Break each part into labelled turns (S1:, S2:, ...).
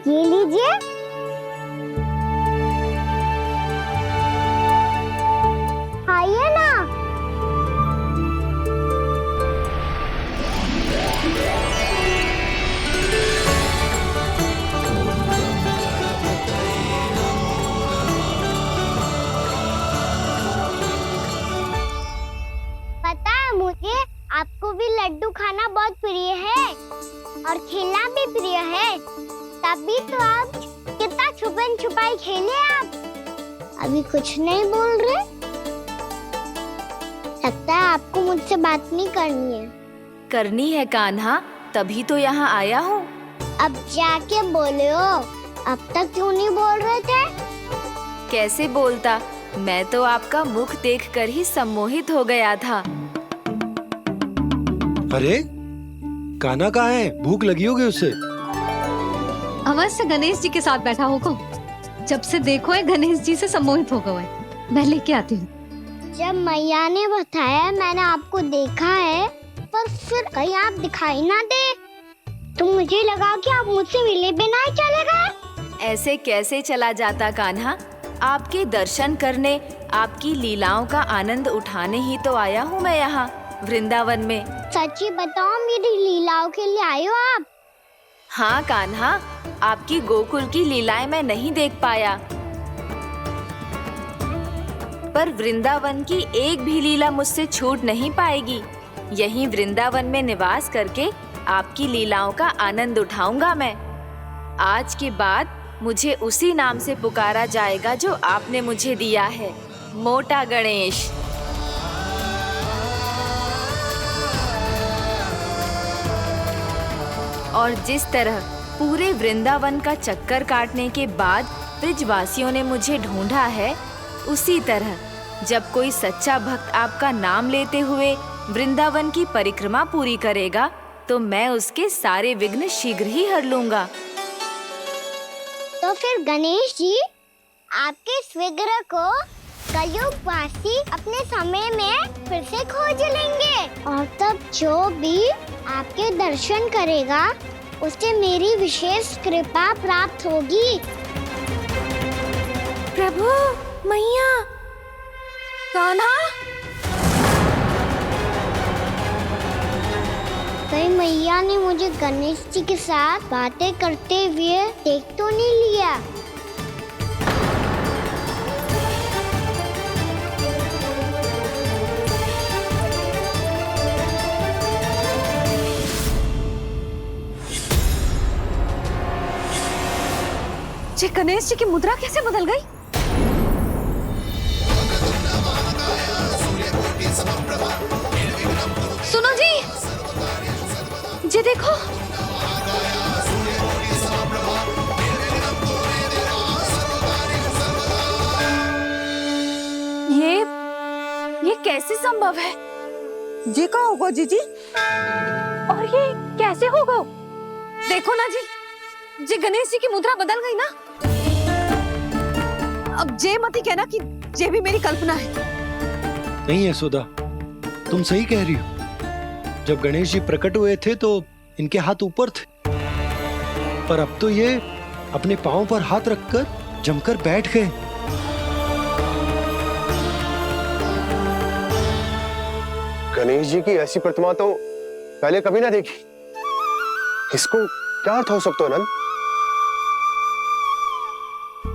S1: ये लीजिए। खाइए ना। पता है मुझे, आपको भी लड्डू खाना बहुत प्रिय है और खेलना भी प्रिय है, तभी तो आप कितना छुपन छुपाई खेले। आप अभी कुछ नहीं बोल रहे। लगता है आपको मुझसे बात नहीं करनी है।
S2: करनी है कान्हा, तभी तो यहाँ आया हूँ।
S1: अब जाके बोले हो, अब तक क्यों नहीं बोल रहे थे?
S2: कैसे बोलता, मैं तो आपका मुख देखकर ही सम्मोहित हो गया था।
S3: अरे कान्हा कहाँ है? भूख लगी होगी उसे।
S4: अवश्य गणेश जी के साथ बैठा होगा। जब से देखो है गणेश जी से सम्मोहित हो गए। मैं लेके आती हूँ।
S1: जब मैया ने बताया मैंने आपको देखा है, पर फिर कहीं आप दिखाई ना दे, तो मुझे लगा कि आप मुझसे मिले बिना ही चले गए।
S2: ऐसे कैसे चला जाता कान्हा, आपके दर्शन करने, आपकी लीलाओं का आनंद उठाने ही तो आया हूँ मैं यहाँ वृंदावन में।
S1: सच्ची बताओ, मेरी लीलाओं के लिए आए हो आप?
S2: हाँ कान्हा, आपकी गोकुल की लीलाएं मैं नहीं देख पाया, पर वृंदावन की एक भी लीला मुझसे छूट नहीं पाएगी। यहीं वृंदावन में निवास करके आपकी लीलाओं का आनंद उठाऊंगा मैं। आज के बाद मुझे उसी नाम से पुकारा जाएगा जो आपने मुझे दिया है, मोटा गणेश। और जिस तरह पूरे वृंदावन का चक्कर काटने के बाद ब्रिजवासियों ने मुझे ढूंढा है, उसी तरह जब कोई सच्चा भक्त आपका नाम लेते हुए वृंदावन की परिक्रमा पूरी करेगा, तो मैं उसके सारे विघ्न शीघ्र ही हर लूंगा।
S1: तो फिर गणेश जी, आपके इस विग्रह को कलयुग वासी अपने समय में फिर से खोज लेंगे, और तब जो भी आपके दर्शन करेगा उसे मेरी विशेष कृपा प्राप्त होगी।
S2: प्रभु, मैया, कान्हा।
S1: कहीं मैया ने मुझे गणेश जी के साथ बातें करते हुए देख तो नहीं लिया?
S4: जी गणेश जी की मुद्रा कैसे बदल गई? सुनो जी, जी देखो।
S2: ये कैसे संभव है?
S5: जी का होगा जीजी?
S4: और ये कैसे होगा? देखो ना जी गणेश जी की मुद्रा बदल गई ना। अब जे मत ही कहना कि जे भी मेरी कल्पना है।
S3: नहीं यशोदा, तुम सही कह रही हो। जब गणेश जी प्रकट हुए थे तो इनके हाथ ऊपर थे, पर अब तो ये अपने पांव पर हाथ रखकर जमकर बैठ गए।
S6: गणेश जी की ऐसी प्रतिमा तो पहले कभी ना देखी। इसको क्या अर्थ हो सकता है नंद?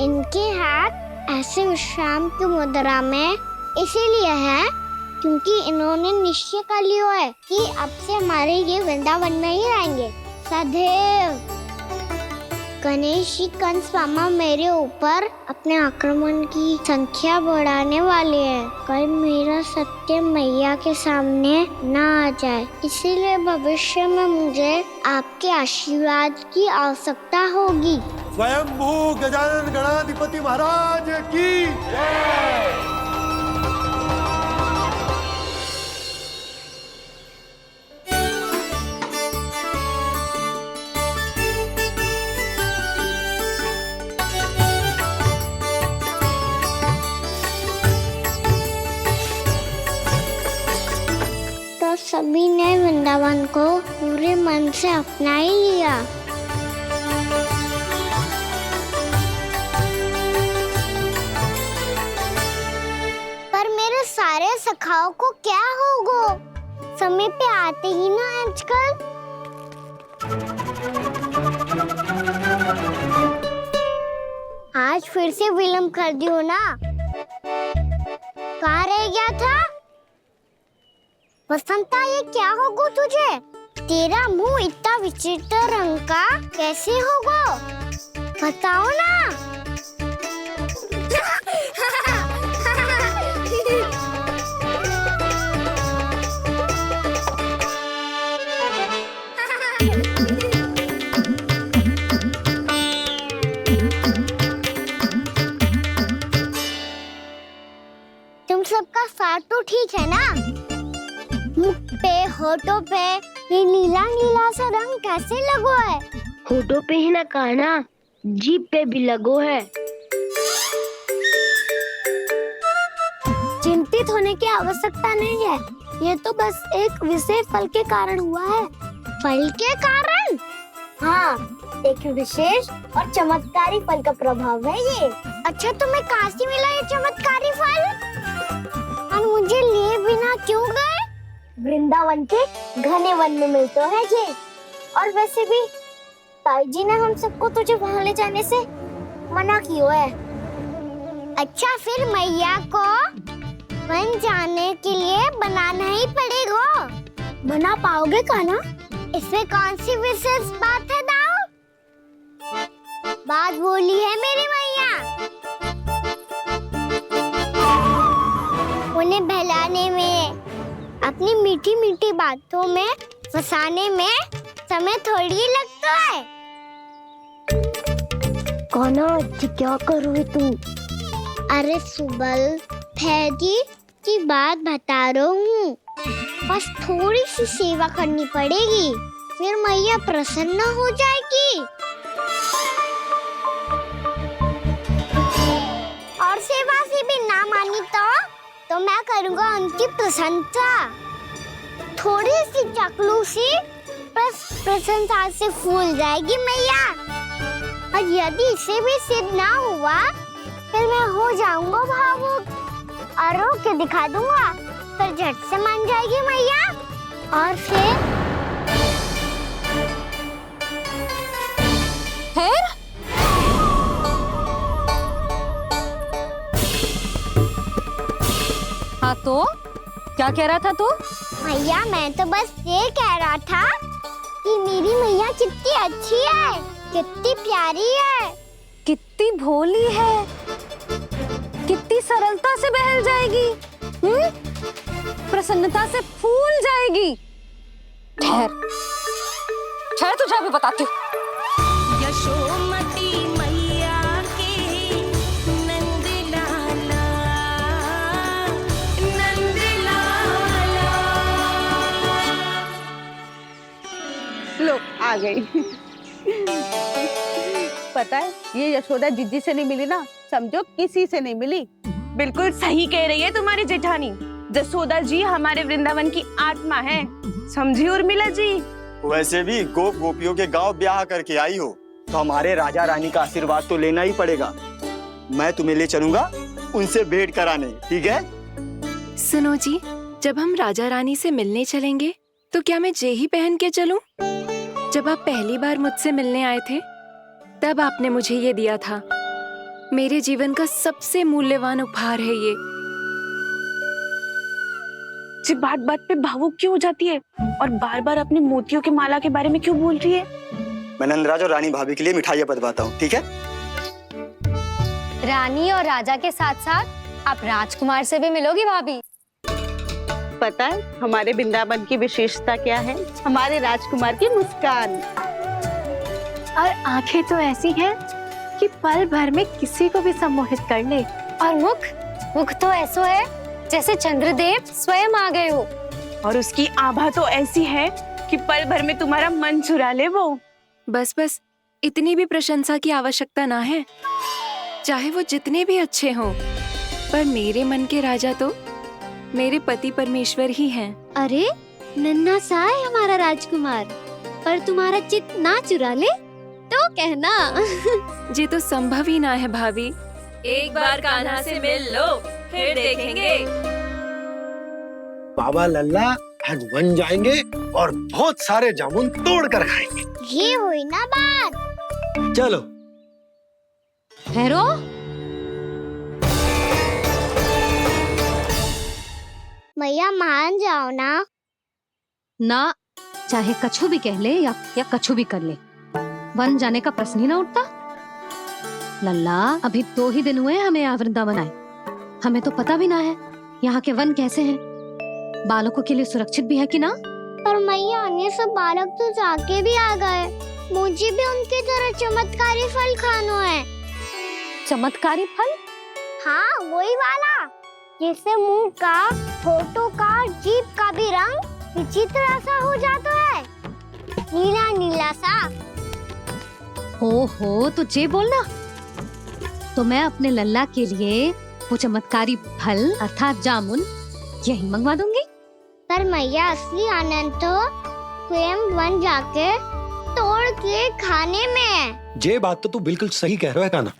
S1: इनके हाथ ऐसे विश्राम की मुद्रा में इसीलिए है क्योंकि इन्होंने निश्चय कर लिया है कि अब से हमारे ये वृंदावन में ही रहेंगे सदैव। गणेश जी कंस मामा मेरे ऊपर अपने आक्रमण की संख्या बढ़ाने वाले हैं, कहीं मेरा सत्य मैया के सामने ना आ जाए। इसीलिए भविष्य में मुझे आपके आशीर्वाद की आवश्यकता होगी।
S7: स्वयंभू गजानन गणाधिपति महाराज की जय।
S1: तो सभी ने वृंदावन को पूरे मन से अपना ही लिया। ताऊ को क्या होगा? समय पे आते ही ना आजकल। आज फिर से विलम्ब कर दी हो ना? कहाँ रह गया था? वसंता, ये क्या होगा तुझे? तेरा मुंह इतना विचित्र रंग का कैसे होगा? बताओ ना। तुम सबका साथ तो ठीक है ना? मुख पे, होठों पे ये नीला नीला सा रंग कैसे लगो है? होठों पे ही ना काना, जीभ पे भी लगो है। चिंतित होने की आवश्यकता नहीं है। ये तो बस एक विशेष फल के कारण हुआ है। फल के कारण? हाँ, एक विशेष और चमत्कारी फल का प्रभाव है ये। अच्छा, तुम्हें कहाँ से मिला ये चमत्कारी फल? और मुझे लिए बिना क्यों गए? वृंदावन के घने वन में मिलते हैं ये। और वैसे भी ताई जी ने हम सबको तुझे वहाँ ले जाने से मना किया है। अच्छा, फिर मैया को वन जाने के लिए बनाना ही पड़ेगा। बना पाओगे कान्हा? इसमें कौन सी विशेष बात है दाऊ? बात बोली है मेरी मैया। उन्हें बहलाने में, अपनी मीठी मीठी बातों में फंसाने में समय थोड़ी लगता है। कौन क्या करोगे तुम? अरे सुबल, फैजी की बात बता रहा हूँ। बस थोड़ी सी सेवा करनी पड़ेगी, फिर मैया प्रसन्न हो जाएगी। और सेवा से भी ना मानी तो मैं करूँगा उनकी प्रशंसा। थोड़ी सी चाकलूसी प्रशंसा से फूल जाएगी मैया। और यदि इसे भी सिद्ध ना हुआ, फिर मैं हो जाऊंगा भावुक और रो के दिखा दूंगा। फिर झट से मान जाएगी मैया। और फिर
S4: हाँ तो क्या कह रहा था तू?
S1: मैया, मैं तो बस ये कह रहा था कि मेरी मैया कितनी अच्छी है, कितनी प्यारी है,
S4: कितनी भोली है, कितनी सरलता से बहल जाएगी, प्रसन्नता से फूल जाएगी। ठहर ठहर, तुझे भी बताती हूँ।
S8: यशोमती मैया के नंद लाला, नंद लाला।
S5: लो आ गई। पता है, ये यशोदा जीजी से नहीं मिली ना, समझो किसी से नहीं मिली।
S9: बिल्कुल सही कह रही है तुम्हारी जेठानी। जसोदा जी हमारे वृंदावन की आत्मा है, समझी उर्मिला जी?
S10: वैसे भी गोप गोपियों के गांव ब्याह करके आई हो, तो हमारे राजा रानी का आशीर्वाद तो लेना ही पड़ेगा। मैं तुम्हें ले चलूंगा उनसे भेंट कराने, ठीक है?
S2: सुनो जी, जब हम राजा रानी से मिलने चलेंगे तो क्या मैं जे ही पहन के चलूं? जब आप पहली बार मुझसे मिलने आए थे, तब आपने मुझे ये दिया था। मेरे जीवन का सबसे मूल्यवान उपहार है ये।
S9: जी बात बात पे भावुक क्यों हो जाती है और बार बार अपनी मोतियों की माला के बारे में क्यों बोल रही है?
S10: मैं नंदराज और रानी भाभी के लिए मिठाइयाँ बंटवाता हूँ, ठीक है?
S4: रानी और राजा के साथ साथ आप राजकुमार से भी मिलोगी भाभी।
S5: पता है हमारे वृंदावन की विशेषता क्या है? हमारे राजकुमार की मुस्कान।
S11: और आंखें तो ऐसी हैं कि पल भर में किसी को भी सम्मोहित कर ले।
S4: और मुख तो ऐसा है जैसे चंद्रदेव स्वयं आ गए हो।
S9: और उसकी आभा तो ऐसी है कि पल भर में तुम्हारा मन चुरा ले वो।
S2: बस बस, इतनी भी प्रशंसा की आवश्यकता ना है। चाहे वो जितने भी अच्छे हों, पर मेरे मन के राजा तो मेरे पति परमेश्वर ही हैं।
S11: अरे नन्हा सा है हमारा राजकुमार, पर तुम्हारा चित्त ना चुरा ले तो कहना।
S2: ये तो संभव ही ना है भाभी। एक बार कान्हा से मिल लो, फिर देखेंगे।
S3: बाबा लल्ला आज वन जाएंगे और बहुत सारे जामुन तोड़ कर खाएंगे।
S1: ये हुई ना बात।
S3: चलो।
S4: ठहरो।
S1: मैया मान जाओ ना।
S4: ना, चाहे कछु भी कह ले या कछु भी कर ले, वन जाने का प्रश्न ही ना उठता। लल्ला, अभी 2 ही दिन हुए हमें यहाँ वृंदावन आए, हमें तो पता भी ना है यहाँ के वन कैसे हैं, बालकों के लिए सुरक्षित भी है कि ना।
S1: पर मैया अन्य सब बालक तो जाके भी आ गए, मुझे भी उनकी तरह चमत्कारी फल खाना है।
S4: चमत्कारी फल?
S1: हाँ, वही वाला, जैसे मुंह का, होठों का, जीभ का भी रंग विचित्र सा हो जाता है, नीला नीला सा।
S4: हो तो जे बोलना। तो मैं अपने लल्ला के लिए वो चमत्कारी फल अर्थात जामुन यही मंगवा दूंगी।
S1: पर मैया असली आनंद तो स्वयं वन जाके तोड़ के खाने में है।
S3: ये बात तो तू बिल्कुल सही कह रहा है कान्हा।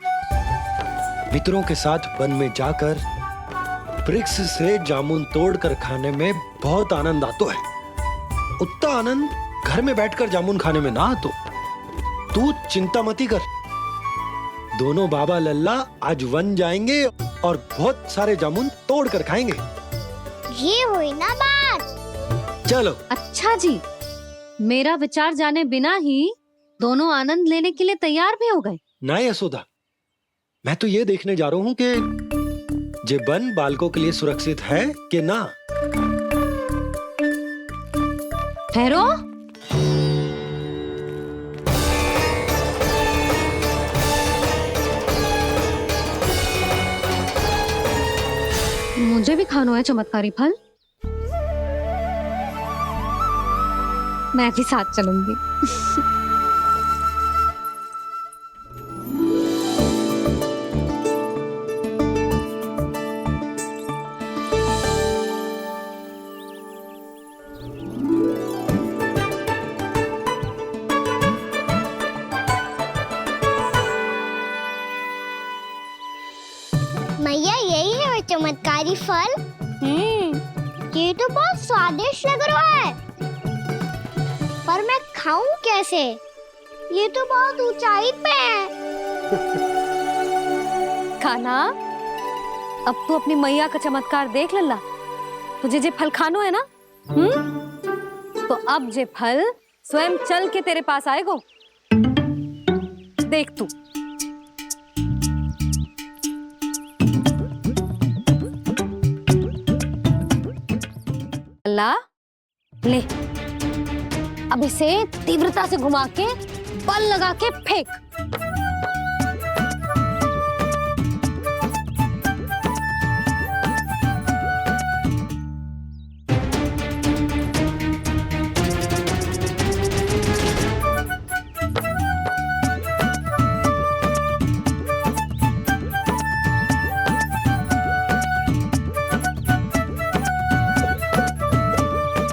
S3: मित्रों के साथ वन में जाकर वृक्ष से जामुन तोड़कर खाने में बहुत आनंद आता है। उतना आनंद घर में बैठकर जामुन खाने में ना आतो। तू चिंता मती कर, दोनों बाबा लल्ला आज वन जाएंगे और बहुत सारे जामुन तोड़कर खाएंगे।
S1: ये हुई ना बात।
S3: चलो।
S4: अच्छा जी, मेरा विचार जाने बिना ही दोनों आनंद लेने के लिए तैयार भी हो गए।
S3: ना यशोदा, मैं तो ये देखने जा रहा हूँ कि ये वन बालकों के लिए सुरक्षित है कि ना।
S4: ठहरो। मुझे भी खाना है चमत्कारी फल, मैं भी साथ चलूंगी।
S1: मैया यही है वो चमत्कारी फल। ये तो बहुत स्वादिष्ट लग रहा है, पर मैं खाऊं कैसे? ये तो बहुत ऊंचाई पे है।
S4: खाना, अब तू अपनी मैया का चमत्कार देख लल्ला। तुझे जे फल खानो है ना, तो अब जे फल स्वयं चल के तेरे पास आएगो। देख तू। लल्ला, ले, अब इसे तीव्रता से घुमा के बल लगा के फेंक।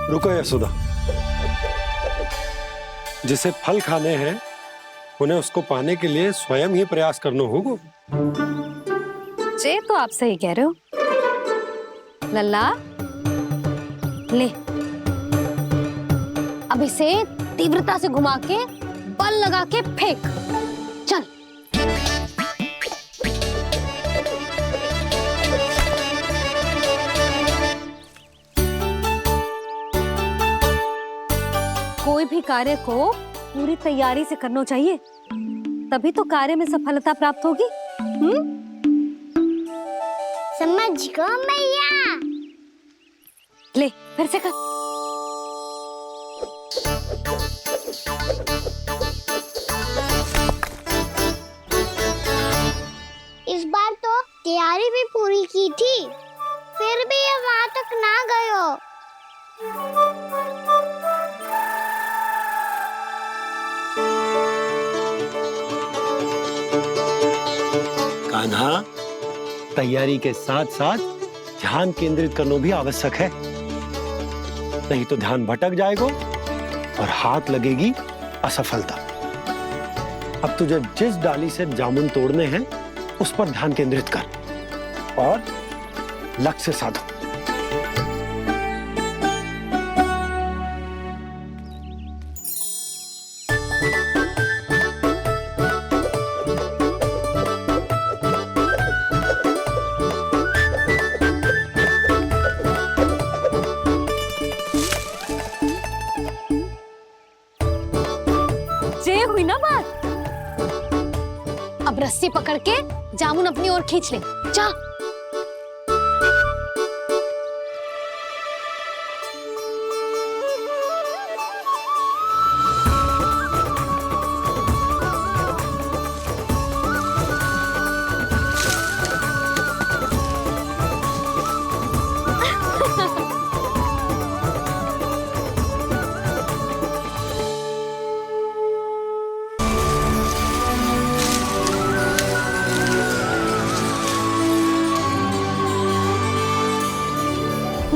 S3: रुको यशोदा, जिसे फल खाने हैं उन्हें उसको पाने के लिए स्वयं ही प्रयास करना होगा।
S4: जे तो आप सही कह रहे हो लल्ला। ले, अब इसे तीव्रता से घुमा के बल लगा के फेंक। चल। कोई भी कार्य को पूरी तैयारी से करना चाहिए, तभी तो कार्य में सफलता प्राप्त होगी।
S1: समझ गो मैया।
S4: ले, फिर से कर।
S1: इस बार तो तैयारी भी पूरी की थी, फिर भी ये वहां तक ना गयो।
S3: कान्हा, तैयारी के साथ साथ ध्यान केंद्रित करना भी आवश्यक है, नहीं तो ध्यान भटक जाएगा और हाथ लगेगी असफलता। अब तुझे जिस डाली से जामुन तोड़ने हैं उस पर ध्यान केंद्रित कर और लक्ष्य साधो।
S4: अब रस्सी पकड़ के जामुन अपनी ओर खींच ले। जा।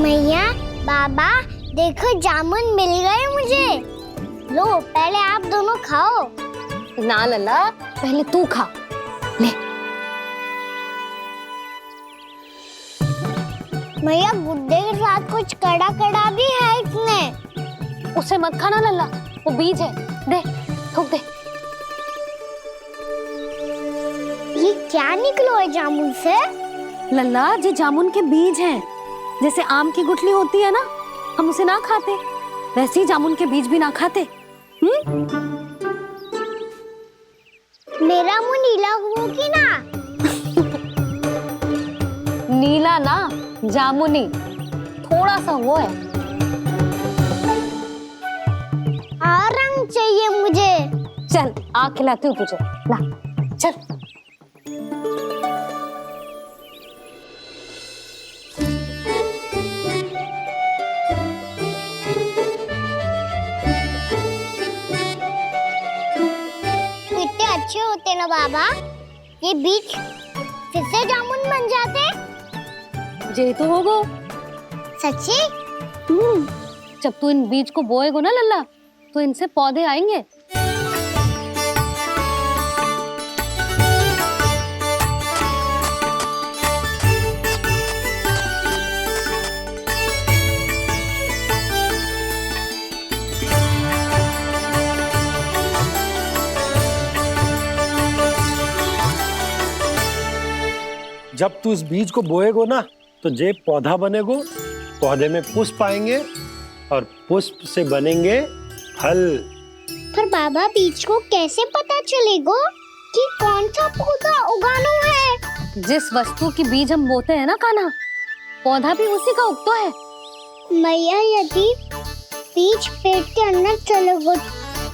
S1: मैया, बाबा, देखो जामुन मिल गए मुझे। लो, पहले आप दोनों खाओ।
S4: ना लल्ला, पहले तू खा। ले।
S1: मैया, गुड्डे के साथ कुछ कड़ा कड़ा भी है इसमें।
S4: उसे मत खाना लल्ला, वो बीज है। दे, थूक दे।
S1: ये क्या निकलो है जामुन से?
S4: लल्ला, ये जामुन के बीज हैं। जैसे आम की गुठली होती है ना, हम उसे ना खाते, वैसे ही जामुन के बीज भी ना खाते।
S1: मेरा मुंह नीला हुआ कि ना?
S4: नीला ना, जामुनी, थोड़ा सा वो है।
S1: और रंग चाहिए मुझे।
S4: चल, आ खिलाती हूँ तुझे। ला, चल।
S1: अच्छे होते ना बाबा, ये बीज फिर से जामुन बन जाते।
S4: जे तो होगो।
S1: सच्ची?
S4: जब तू इन बीज को बोएगो ना लल्ला, तो इनसे पौधे आएंगे।
S3: जब तू इस बीज को बोएगो ना, तो जे पौधा बनेगो, पौधे में पुष्प आएंगे और पुष्प से बनेंगे फल।
S1: पर बाबा, बीज को कैसे पता चलेगा कि कौन सा पौधा उगाना है?
S4: जिस वस्तु की बीज हम बोते हैं ना कान्हा, पौधा भी उसी का उगता है।
S1: मैया, यदि बीज पेट के अंदर चलेगा,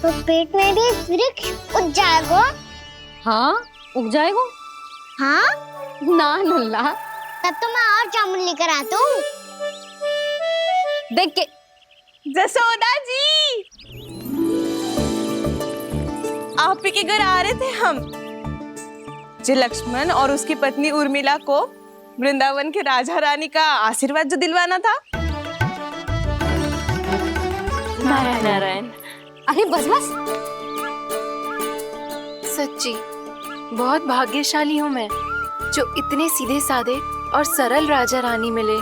S1: तो पेट में भी वृक्ष उग जाएगा।
S4: हाँ, उग जाएगा।
S1: हाँ?
S4: ना लल्ला,
S1: तब तो मैं और जामुन लेकर आता हूँ।
S4: देख के।
S9: जसोदा जी, आप ही के घर आ रहे थे हम। जो लक्ष्मण और उसकी पत्नी उर्मिला को वृंदावन के राजा रानी का आशीर्वाद जो दिलवाना था।
S2: नारायण नारायण।
S4: अरे बस बस।
S2: सच्ची बहुत भाग्यशाली हूँ मैं, जो इतने सीधे साधे और सरल राजा रानी मिले,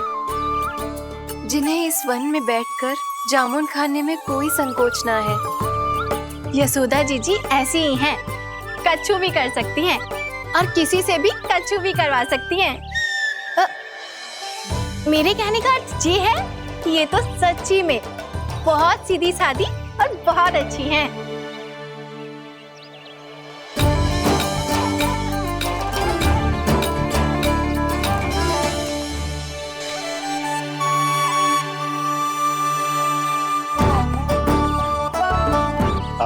S2: जिन्हें इस वन में बैठकर जामुन खाने में कोई संकोच ना है।
S12: यशोदा जी ऐसी ही हैं, कच्छू भी कर सकती हैं और किसी से भी कच्छू भी करवा सकती हैं। मेरे कहने का अर्थ ये है कि ये तो सच्ची में बहुत सीधी सादी और बहुत अच्छी हैं।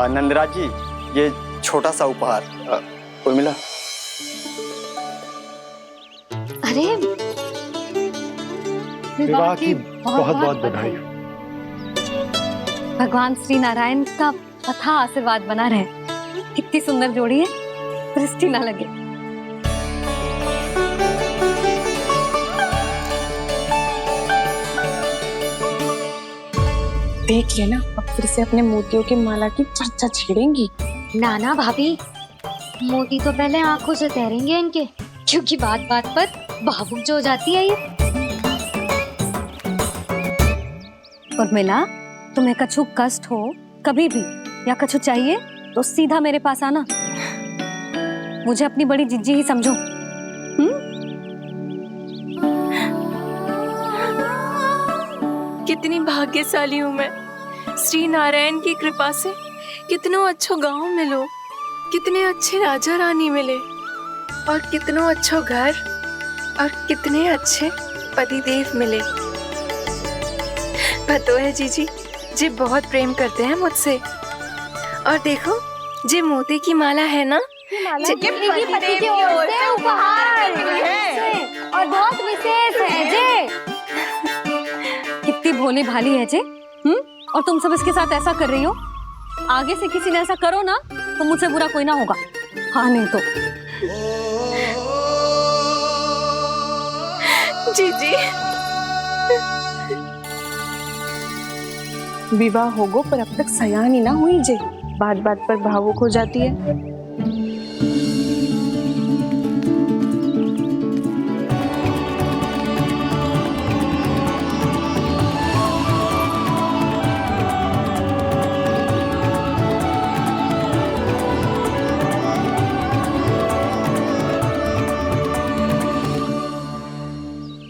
S10: नंदराज जी, ये छोटा सा उपहार। उर्मिला।
S4: अरे,
S3: विवाह की बहुत बहुत बधाई।
S4: भगवान श्री नारायण का अथाह आशीर्वाद बना रहे। कितनी सुंदर जोड़ी है, दृष्टि ना लगे।
S9: देख लेना, अब फिर से अपने मोतियों की माला की चर्चा छेड़ेंगी।
S11: नाना भाभी, मोती तो पहले आंखों से तैरेंगे इनके, क्योंकि बात बात पर भावुक जो हो जाती है ये।
S4: उर्मिला, तुम्हें कछु कष्ट हो कभी भी या कछु चाहिए तो सीधा मेरे पास आना। मुझे अपनी बड़ी जिज्जी ही समझो।
S2: कितनी भाग्यशाली हूँ मैं, श्री नारायण की कृपा से कितनों अच्छो गांव मिलो, कितने अच्छे राजा रानी मिले।
S9: और कितनो अच्छो घर और कितने अच्छे पतिदेव मिले। पतो है जीजी जी बहुत प्रेम करते हैं मुझसे। और देखो जी मोती की माला है ना,
S1: पति की ओर से उपहार और बहुत विशेष है जे।
S4: कितनी भोली भाली है जे। और तुम सब इसके साथ ऐसा कर रही हो। आगे से किसी ने ऐसा करो ना तो मुझसे बुरा कोई ना होगा। हाँ नहीं तो
S9: जीजी विवाह होगो पर अब तक सयान ही ना हुई जे, बात बात पर भावुक हो जाती है।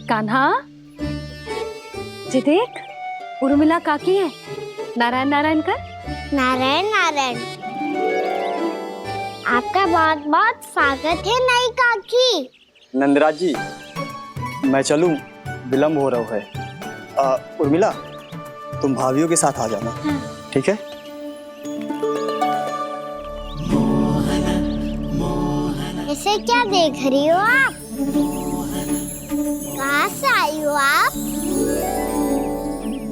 S4: कान्हा जी देख, उर्मिला काकी है। नारायण नारायण कर।
S1: नारायण नारायण। आपका बहुत बहुत स्वागत है नई काकी।
S10: नंदराज जी मैं चलूं, विलम्ब हो रहा है। उर्मिला तुम भाभियों के साथ आ जाना, ठीक है?
S1: इसे क्या देख रही हो आप? कहाँ से आई हो आप?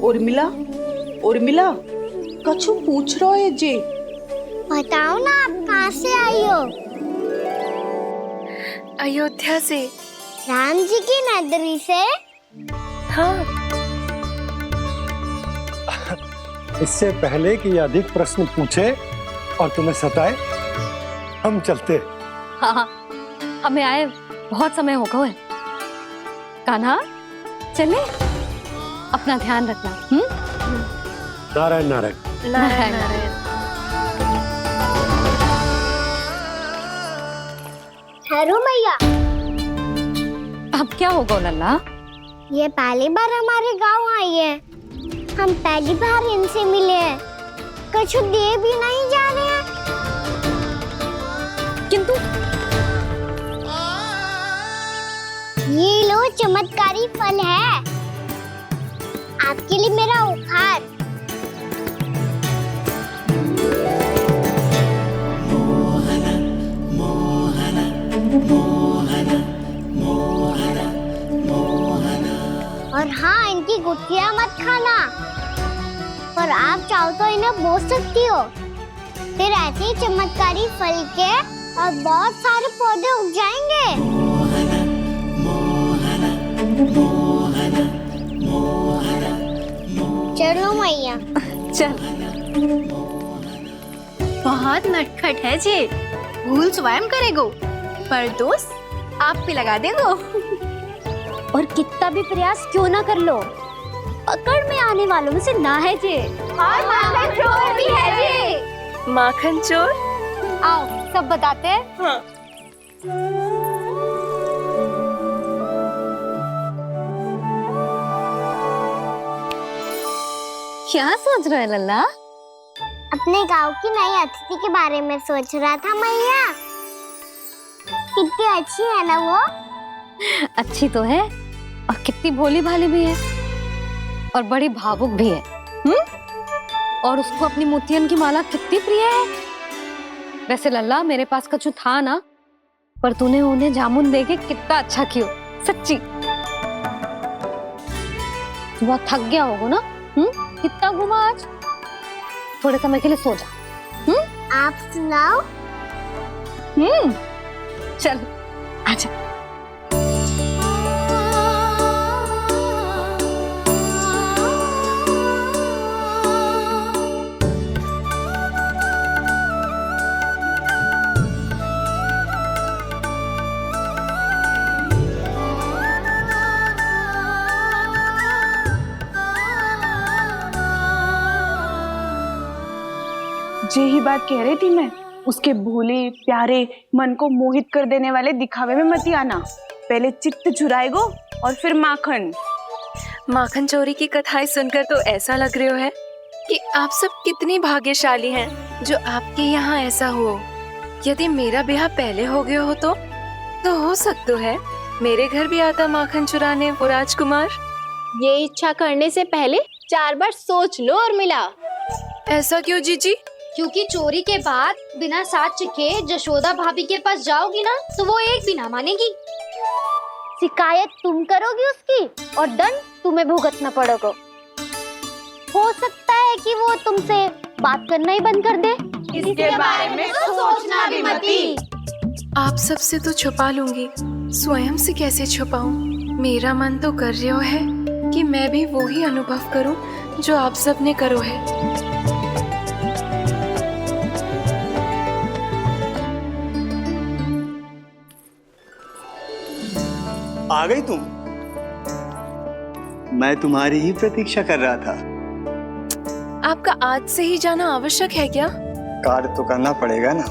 S9: उर्मिला उर्मिला कछु पूछ रहा है जी।
S1: बताओ ना आप कहाँ से आई हो?
S9: अयोध्या से।
S1: राम जी की नगरी से?
S9: हाँ।
S3: इससे पहले कि अधिक प्रश्न पूछे और तुम्हें सताए, हम चलते।
S4: हाँ हमें आए बहुत समय हो गया है। कान्हा चले, अपना ध्यान रखना।
S3: नारायण नारायण।
S9: नारायण नारायण।
S1: ठहरो मैया।
S4: अब क्या होगा लल्ला?
S1: ये पहली बार हमारे गांव आई है। हम पहली बार इनसे मिले हैं। कुछ दे भी नहीं जा रहे हैं।
S4: किंतु
S1: ये लो चमत्कारी फल है, आपके लिए मेरा उपहार। और हाँ, इनकी गुठलियां मत खाना। पर आप चाहो तो इन्हें बो सकती हो। फिर ऐसे ही चमत्कारी फल के और बहुत सारे पौधे उग जाएंगे। चलो मैया।
S4: चल।
S12: बहुत नटखट है जी, भूल स्वयं करेगो पर दोस्त आप पे लगा देगो।
S11: और कितना भी प्रयास क्यों ना कर लो, पकड़ में आने वालों में से ना है जी।
S12: और माखन चोर भी है जी।
S9: माखन चोर?
S11: आओ सब बताते हैं।
S9: हाँ।
S4: क्या सोच रहा है लल्ला?
S1: अपने गांव की नई अतिथि के बारे में सोच रहा था मैया। कितनी अच्छी है ना वो?
S4: अच्छी तो है और कितनी भोली भाली भी है और बड़ी भावुक भी है। और उसको अपनी मोतियन की माला कितनी प्रिय है। वैसे लल्ला मेरे पास कछु था ना, पर तूने उन्हें जामुन देके कितना अच्छा किया। सच्ची तू बहुत थक गया होगा ना? कितना घुमा आज। थोड़े समय के लिए सो जा।
S1: आप सुनाओ।
S4: चल आजा।
S9: यही बात कह रही थी मैं, उसके भोले प्यारे मन को मोहित कर देने वाले दिखावे में मत आना। पहले चित्त चुराएगो और फिर माखन।
S13: माखन चोरी की कथाएं सुनकर तो ऐसा लग रहा है कि आप सब कितनी भाग्यशाली हैं जो आपके यहाँ ऐसा हो। यदि मेरा ब्याह पहले हो गया हो तो तो हो सकता है मेरे घर भी आता माखन चुराने वो राजकुमार।
S12: ये इच्छा करने से पहले 4 बार सोच लो उर्मिला।
S13: ऐसा क्यों जीजी?
S11: क्योंकि चोरी के बाद बिना साथ चिखे जशोदा भाभी के पास जाओगी ना तो वो एक भी ना मानेगी।
S1: शिकायत तुम करोगी उसकी और दंड तुम्हें भुगतना पड़ेगा। हो सकता है कि वो तुमसे बात करना ही बंद कर दे।
S9: इसके बारे में तो सोचना भी मती।
S13: आप सबसे तो छुपा लूंगी, स्वयं से कैसे छुपाऊं? मेरा मन तो कर रहा है कि मैं भी वो ही अनुभव करूं जो आप सब ने करो है।
S10: आ गई तुम? मैं तुम्हारी ही प्रतीक्षा कर रहा था।
S13: आपका आज से ही जाना आवश्यक है क्या?
S10: कार्य तो करना पड़ेगा ना।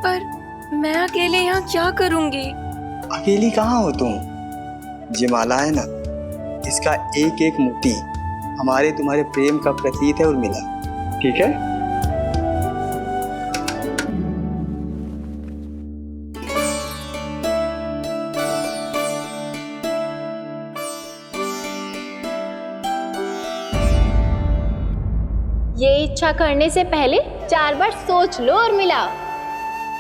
S13: पर मैं अकेले यहाँ क्या करूंगी?
S10: अकेली कहाँ हो तुम? ये माला है ना, इसका एक एक मोती हमारे तुम्हारे प्रेम का प्रतीक है उर्मिला, ठीक है?
S12: ये इच्छा करने से पहले 4 बार सोच लो उर्मिला।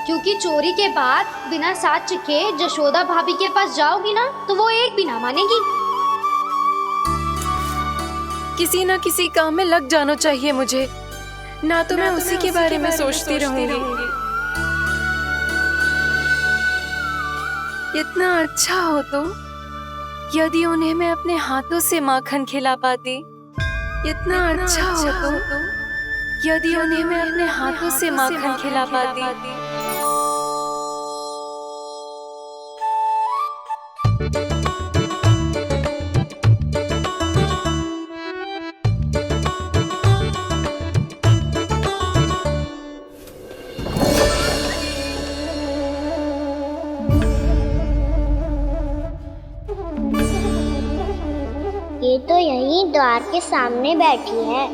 S11: क्योंकि चोरी के बाद बिना साथ चिखे जशोदा भाभी के पास जाओगी ना तो वो एक भी ना मानेगी।
S13: किसी ना किसी काम में लग जाना चाहिए मुझे, ना तो मैं उसी के बारे में सोचती रहूंगी। इतना अच्छा हो तो यदि उन्हें मैं अपने हाथों से माखन खिला पाती। इतना अच्छा हो तो यदि उन्हें मैं अपने हाथों से माखन खिला पाती।
S1: ये तो यहीं द्वार के सामने बैठी है।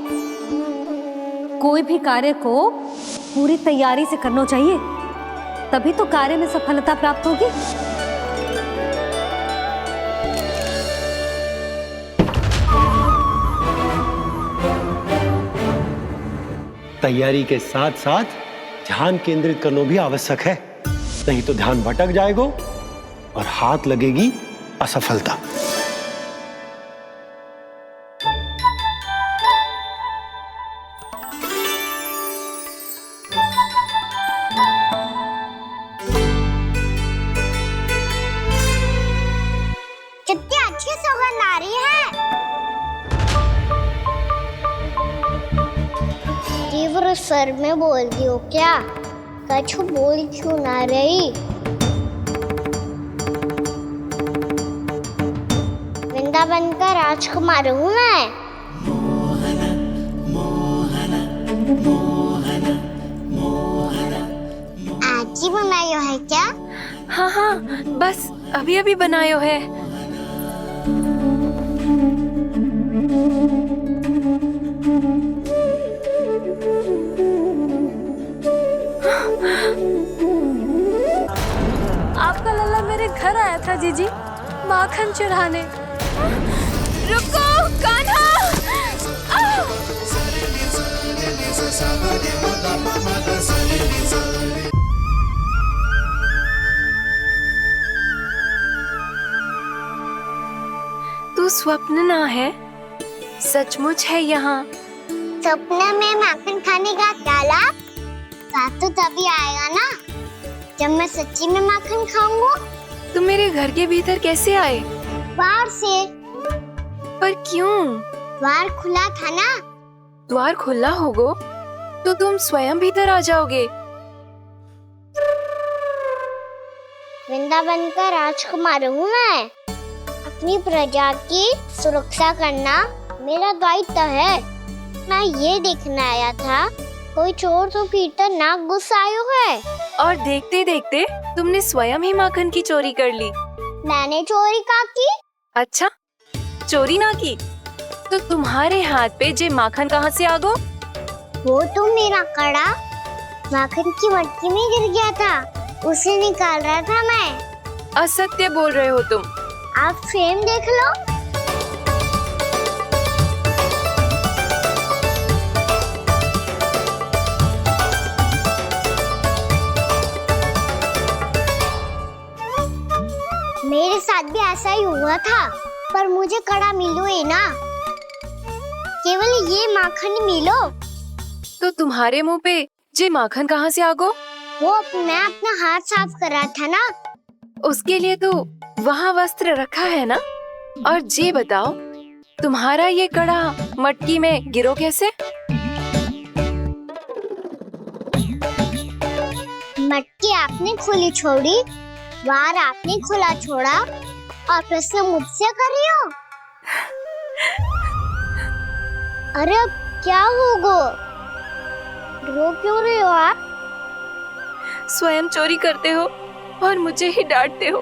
S4: कोई भी कार्य को पूरी तैयारी से करना चाहिए, तभी तो कार्य में सफलता प्राप्त होगी।
S3: तैयारी के साथ साथ ध्यान केंद्रित करना भी आवश्यक है, नहीं तो ध्यान भटक जाएगा और हाथ लगेगी असफलता।
S1: कितनी अच्छी सौगंध आ रही है। तीव्र स्वर में बोलती हो क्या? कछु बोल क्यों ना रही? वृंदावन का राजकुमार हूँ मैं। आज ही बनायो है क्या?
S13: हाँ हाँ, बस अभी अभी बनायो है।
S4: आपका लल्ला मेरे घर आया था जीजी, माखन चुराने।
S13: रुको कान्हा! तू स्वप्न ना है, सचमुच है यहाँ।
S1: सपने में माखन खाने का क्या लाभ? रात तो तभी आएगा ना जब मैं सच्ची में माखन खाऊंगा।
S13: तुम मेरे घर के भीतर कैसे आए?
S1: बाहर से।
S13: पर क्यों?
S1: द्वार खुला था ना।
S13: द्वार खुला होगा तो तुम स्वयं भीतर आ जाओगे।
S1: वृंदावन का राजकुमार हूँ मैं। अपनी प्रजा की सुरक्षा करना मेरा दायित्व है। मैं ये देखने आया था कोई चोर तो भीतर ना घुस आयो है।
S13: और देखते देखते तुमने स्वयं ही माखन की चोरी कर ली।
S1: मैंने चोरी का की?
S13: अच्छा, चोरी ना की तो तुम्हारे हाथ पे जे माखन कहाँ से आ गो?
S1: वो तो मेरा कड़ा माखन की मटकी में गिर गया था, उसे निकाल रहा था मैं।
S13: असत्य बोल रहे हो तुम।
S1: आप फ्रेम देख लो। मेरे साथ भी ऐसा ही हुआ था, पर मुझे कड़ा मिलो ही ना, केवल ये माखन ही मिलो।
S13: तो तुम्हारे मुंह पे ये माखन कहाँ से आ गो?
S1: वो मैं अपना हाथ साफ कर रहा था ना।
S13: उसके लिए तो वहाँ वस्त्र रखा है ना। और ये बताओ, तुम्हारा ये कड़ा मटकी में गिरो कैसे?
S1: मटकी आपने खुली छोड़ी, वार आपने खुला छोड़ा, और प्रश्न मुझसे कर रही हो? अरे अब क्या होगा? रो क्यों रहे हो आप?
S13: स्वयं चोरी करते हो और मुझे ही डांटते हो।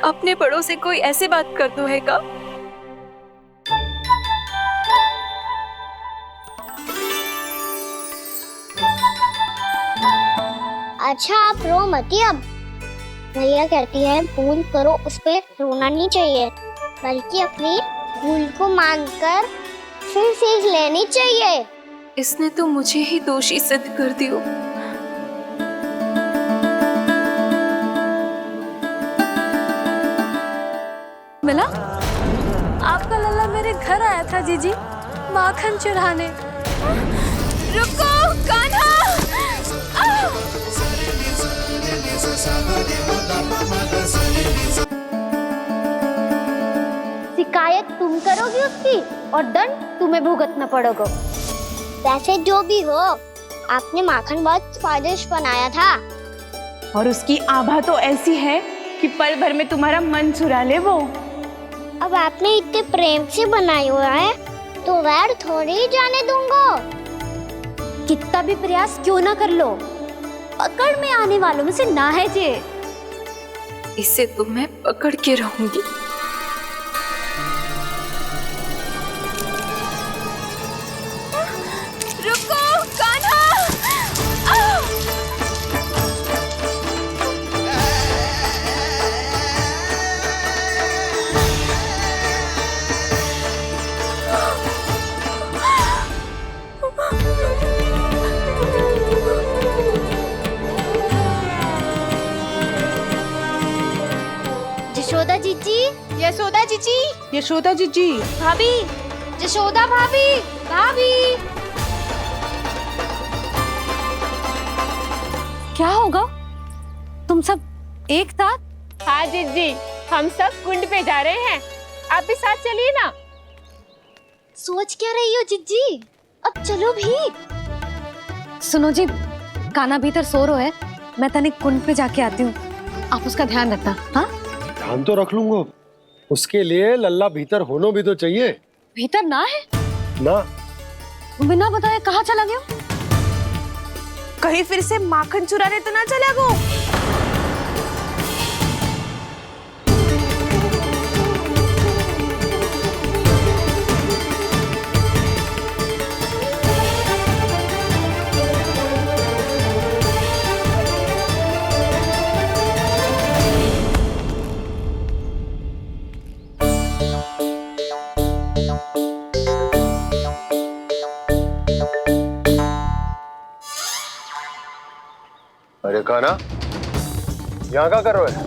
S13: अपने बड़ों से कोई ऐसे बात कर दो है का?
S1: अच्छा आप रो मती। अब भैया कहती है भूल करो, उस पे रोना नहीं चाहिए, बल्कि अपनी भूल को मानकर फिर सीख लेनी चाहिए।
S13: इसने तो मुझे ही दोषी सिद्ध कर दियो।
S4: मिला? आपका लल्ला मेरे घर आया था जीजी, माखन चुराने।
S13: रुको कान्हा!
S1: शिकायत तुम करोगी उसकी और दंड तुम्हें भुगतना पड़ेगा। वैसे जो भी हो, आपने माखन बहुत स्वादिष्ट बनाया था।
S9: और उसकी आभा तो ऐसी है कि पल भर में तुम्हारा मन चुरा ले वो।
S1: अब आपने इतने प्रेम से बनाया हुआ है, तो वैर थोड़ी ही जाने दूंगा।
S4: कितना भी प्रयास क्यों ना कर लो, पकड़ में आने वालों में से ना है जे।
S13: इसे तो मैं पकड़ के रहूंगी। रुको कान्हा!
S1: यशोदा जीजी,
S9: यशोदा जीजी, यशोदा जीजी,
S1: भाभी, यशोदा भाभी, भाभी।
S4: क्या होगा? तुम सब एक साथ?
S9: हाँ जीजी, हम सब कुंड पे जा रहे हैं, आप भी साथ चलिए ना।
S4: सोच क्या रही हो जिज्जी? अब चलो भी। सुनो जी, कान्हा भीतर सो रहा है, मैं तनिक कुंड पे जाके आती हूँ, आप उसका ध्यान रखना। हाँ,
S3: ध्यान तो रख लूंगा, उसके लिए लल्ला भीतर होना भी तो चाहिए।
S4: भीतर ना है
S3: ना?
S4: बिना बताए कहाँ चला गया?
S9: कहीं फिर से माखन चुराने तो ना चला गो।
S6: अरे कान्हा, यहाँ क्या कर रहे हो?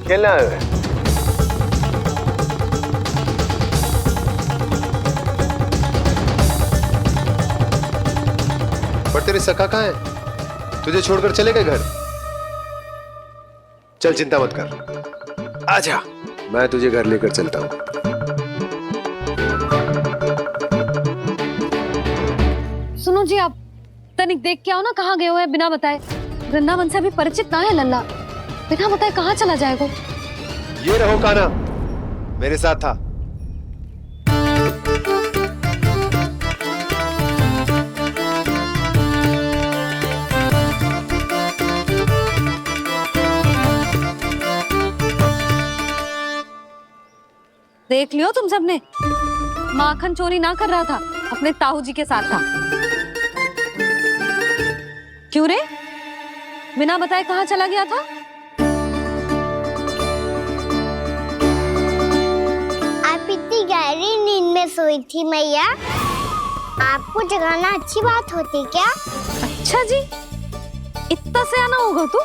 S6: खेलने आए हुए? पर तेरे सखा कहाँ है? तुझे छोड़कर चले गए घर? चल चिंता मत कर, आजा, मैं तुझे घर लेकर चलता हूँ।
S4: सुनो जी, आप तनिक देख के आओ ना, कहाँ गए हुए हैं बिना बताए। वृंदावन से अभी परिचित ना है लल्ला, बिना बताए कहाँ चला जाएगा?
S6: ये रहो कान्हा, मेरे साथ था।
S4: देख लियो तुम सबने, माखन चोरी ना कर रहा था, अपने ताऊ जी के साथ था। क्यों रे, बिना बताए कहाँ चला गया था?
S1: आप इतनी गहरी नींद में सोई थी मैया, आपको जगाना अच्छी बात होती क्या?
S4: अच्छा जी, इतना सयाना होगा तू?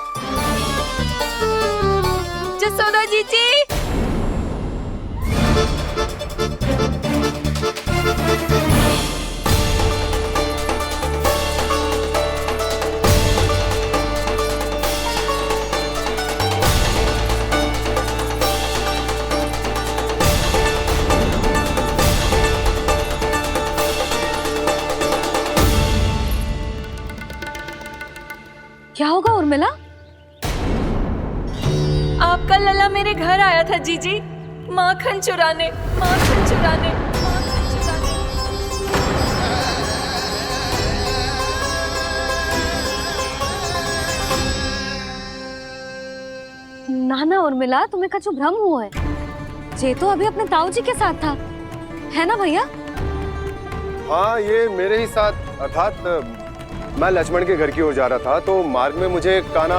S13: जसोदा जीजी,
S4: क्या होगा उर्मिला?
S13: आपका लला मेरे घर आया था जीजी, माखन चुराने, माखन चुराने, माखन चुराने।
S4: ना ना उर्मिला, तुम्हें कछु भ्रम हुआ है। जे तो अभी अपने ताऊ जी के साथ था, है ना भैया?
S6: हाँ, ये मेरे ही साथ, अर्थात मैं लक्ष्मण के घर की ओर जा रहा था तो मार्ग में मुझे कान्हा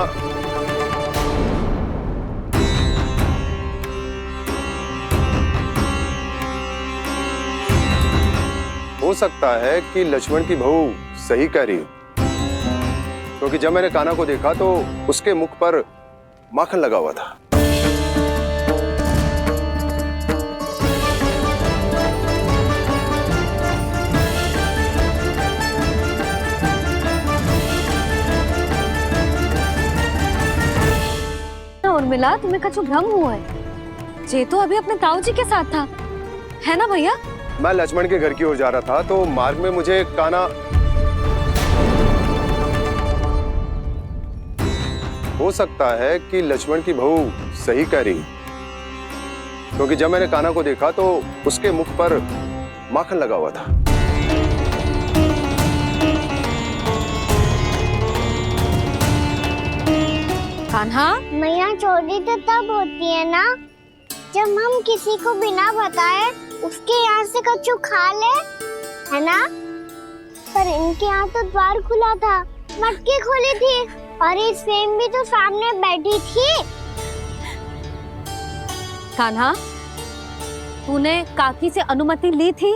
S6: हो सकता है कि लक्ष्मण की बहू सही कह रही हो, क्योंकि जब मैंने कान्हा को देखा तो उसके मुख पर माखन लगा हुआ था।
S4: उर्मिला, तुम्हें कछु भ्रम हुआ है। जे तो अभी अपने ताऊ जी के साथ था, है ना भैया?
S6: मैं लक्ष्मण के घर की ओर जा रहा था तो मार्ग में मुझे कान्हा हो सकता है कि लक्ष्मण की बहू सही कह रही, क्योंकि जब मैंने कान्हा को देखा तो उसके मुख पर माखन लगा हुआ था।
S4: कान्हा,
S1: मैया चोरी तो तब होती है ना जब हम किसी को बिना बताए उसके यहाँ से कछु खा ले, है ना? पर इनके यहाँ तो द्वार खुला था, मटकी खोली थी और इस फेम भी तो सामने बैठी थी।
S4: कान्हा, तूने काकी से अनुमति ली थी?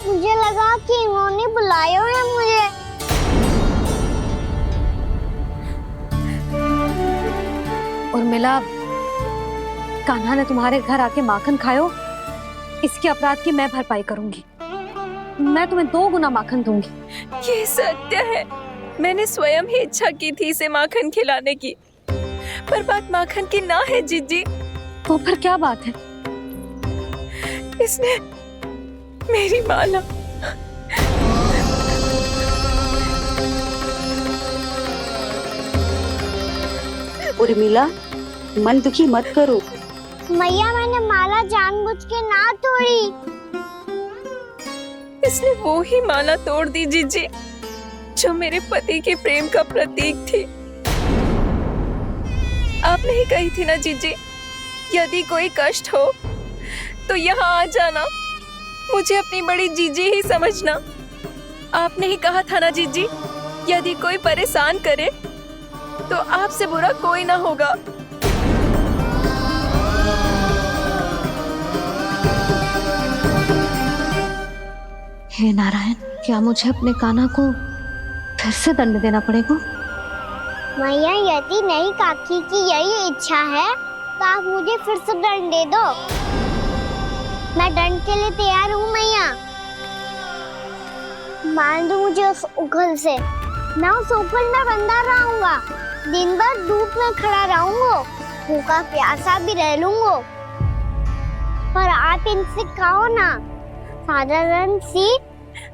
S1: मुझे लगा कि इन्होंने बुलाया है मुझे।
S4: उर्मिला, कान्हा ने तुम्हारे घर आके माखन खायो, इसके अपराध की मैं भरपाई करूंगी। मैं तुम्हें 2 गुना माखन दूंगी।
S13: ये सत्य है, मैंने स्वयं ही इच्छा की थी इसे माखन खिलाने की, पर बात माखन की ना है जीजी।
S4: तो फिर क्या बात है?
S13: इसने मेरी माला
S5: उर्मिला, मन दुखी मत करो।
S1: मैया, मैंने माला जानबूझ के ना तोड़ी।
S13: इसने वो ही माला तोड़ दी जीजी जो मेरे पति के प्रेम का प्रतीक थी। आपने ही कही थी ना जीजी, यदि कोई कष्ट हो तो यहाँ आ जाना, मुझे अपनी बड़ी जीजी ही समझना। आपने ही कहा था ना जीजी, यदि कोई परेशान करे तो आपसे बुरा कोई ना होगा।
S4: हे नारायण, क्या मुझे अपने कान्हा को फिर से दंड देना पड़ेगा?
S1: मैया, यदि नहीं काकी की यही इच्छा है तो आप मुझे फिर से दंड दे दो। मैं दंड के लिए तैयार हूँ मैया। मान दो मुझे उस उखल से, मैं उस उखल में बंधा रहूंगा, दिन भर धूप में खड़ा रहूंगा, भूखा प्यासा भी रह लूंगा। पर आप इनसे कहो ना, साधारण सी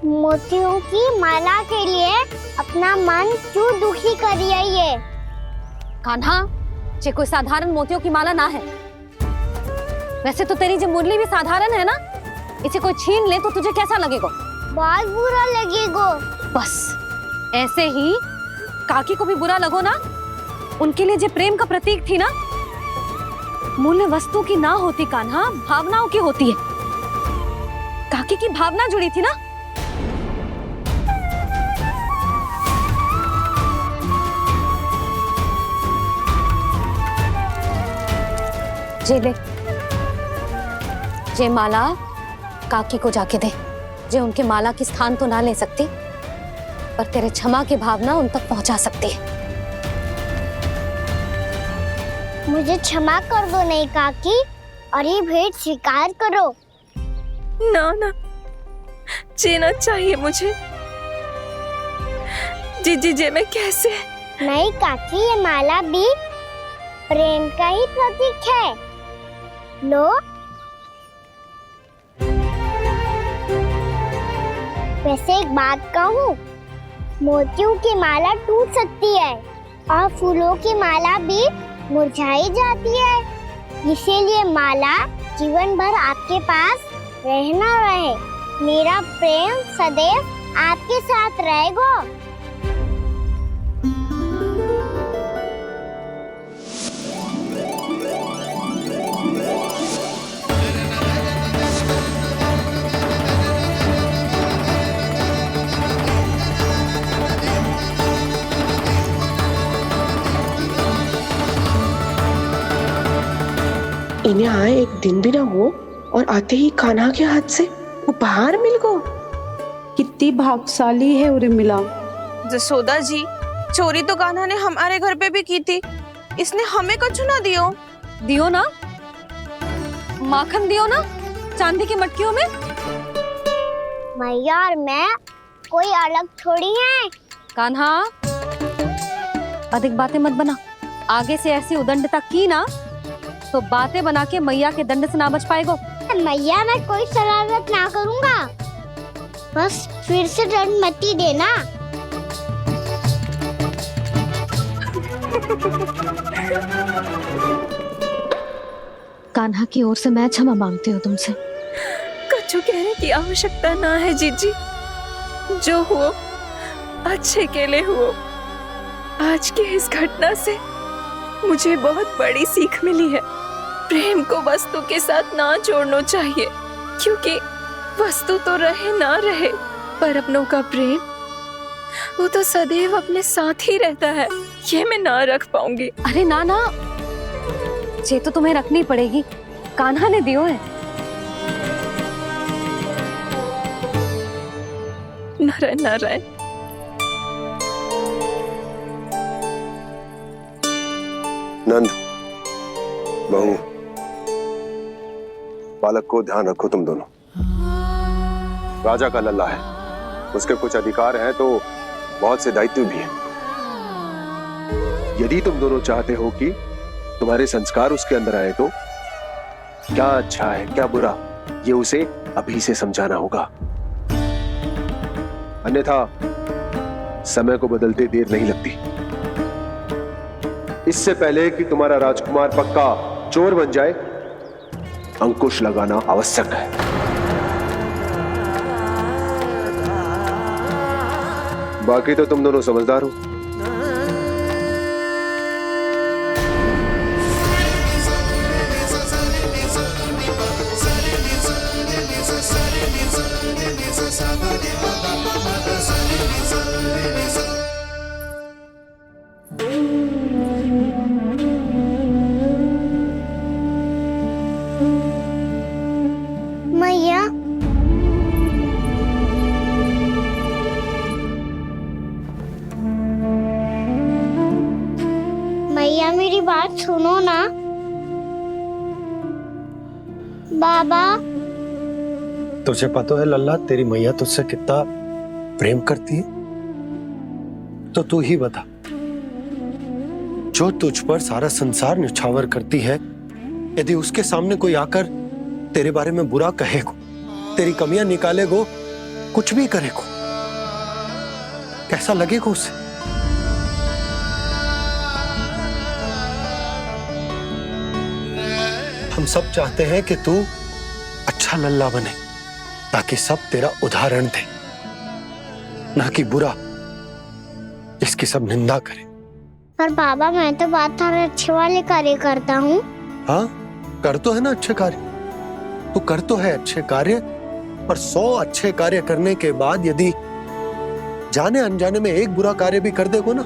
S1: मोतियों की माला के लिए अपना मन क्यों दुखी करिए ये?
S4: कान्हा, ये कोई साधारण मोतियों की माला ना है। वैसे तो तेरी जो मुरली भी साधारण है ना, इसे कोई छीन ले तो तुझे कैसा लगेगा?
S1: बहुत बुरा लगेगा।
S4: बस ऐसे ही काकी को भी बुरा लगो ना। उनके लिए जो प्रेम का प्रतीक थी ना, मूल्य वस्तु की ना होती कान्हा, भावनाओं की होती है। काकी की भावना जुड़ी थी ना। जे ले, जे माला काकी को जाके दे। जे उनके माला की स्थान तो ना ले सकती, पर तेरे क्षमा की भावना उन तक पहुंचा सकती है।
S1: मुझे क्षमा कर दो नहीं काकी, और ये भेंट स्वीकार करो।
S13: ना ना, जीना चाहिए मुझे। जी जे मैं कैसे?
S1: नहीं काकी, ये माला भी प्रेम का ही प्रतीक है। लो। वैसे एक बात कहूँ, मोतियों की माला टूट सकती है और फूलों की माला भी मुरझाई जाती है। इसीलिए माला जीवन भर आपके पास रहना रहे। मेरा प्रेम सदैव आपके साथ रहेगा।
S14: इन्हें आए एक दिन भी ना हो और आते ही कान्हा के हाथ से उपहार मिल गो। कितनी भाग्यशाली है उर्मिला।
S9: जसोदा जी, चोरी तो कान्हा ने हमारे घर पे भी की थी। इसने हमें कछु ना दियो।
S4: दियो ना, माखन दियो ना, चांदी की मटकियों में।
S1: मैया और मैं कोई अलग थोड़ी है।
S4: कान्हा, अधिक बातें मत बना। आगे से ऐसी उदंडता की ना तो बातें बना के मैया के दंड से ना बच पाएगो।
S1: मैया, मैं कोई शरारत ना करूंगा, बस फिर से दंड मत ही देना।
S4: कान्हा की ओर से मैं क्षमा मांगती हूँ तुमसे।
S13: कछु कहने की आवश्यकता ना है जीजी। जो हुआ अच्छे के लिए हुआ। आज की इस घटना से मुझे बहुत बड़ी सीख मिली है। प्रेम को वस्तु के साथ ना जोड़ना चाहिए, क्योंकि वस्तु तो रहे ना रहे, पर अपनों का प्रेम वो तो सदैव अपने साथ ही रहता है। ये मैं ना रख पाऊंगी।
S4: अरे ना ना, ये तो तुम्हें रखनी पड़ेगी। कान्हा ने दियो है।
S13: नारायण नारायण।
S6: नंद, बहू, बालक को ध्यान रखो तुम दोनों। राजा का लल्ला है, उसके कुछ अधिकार हैं तो बहुत से दायित्व भी हैं। यदि तुम दोनों चाहते हो कि तुम्हारे संस्कार उसके अंदर आए तो क्या अच्छा है क्या बुरा, ये उसे अभी से समझाना होगा। अन्यथा समय को बदलते देर नहीं लगती। इससे पहले कि तुम्हारा राजकुमार पक्का चोर बन जाए, अंकुश लगाना आवश्यक है। बाकी तो तुम दोनों समझदार हो।
S1: मैया, मैया मेरी बात सुनो ना। बाबा,
S3: तुझे पता है लल्ला, तेरी मैया तुझसे कितना प्रेम करती है? तो तू ही बता, जो तुझ पर सारा संसार निछावर करती है, यदि उसके सामने कोई आकर तेरे बारे में बुरा कहेगो, तेरी कमियां निकालेगो, कुछ भी करेगो, कैसा लगेगा उसे? हम सब चाहते हैं कि तू अच्छा लल्ला बने, ताकि सब तेरा उदाहरण दे, ना कि बुरा जिसकी सब निंदा करे।
S1: पर बाबा, मैं तो बात हर अच्छे वाले कार्य करता हूँ।
S3: हाँ, कर तो है ना अच्छे कार्य, तू कर तो है अच्छे कार्य, पर 100 अच्छे कार्य करने के बाद यदि जाने अनजाने में एक बुरा कार्य भी कर देगो ना,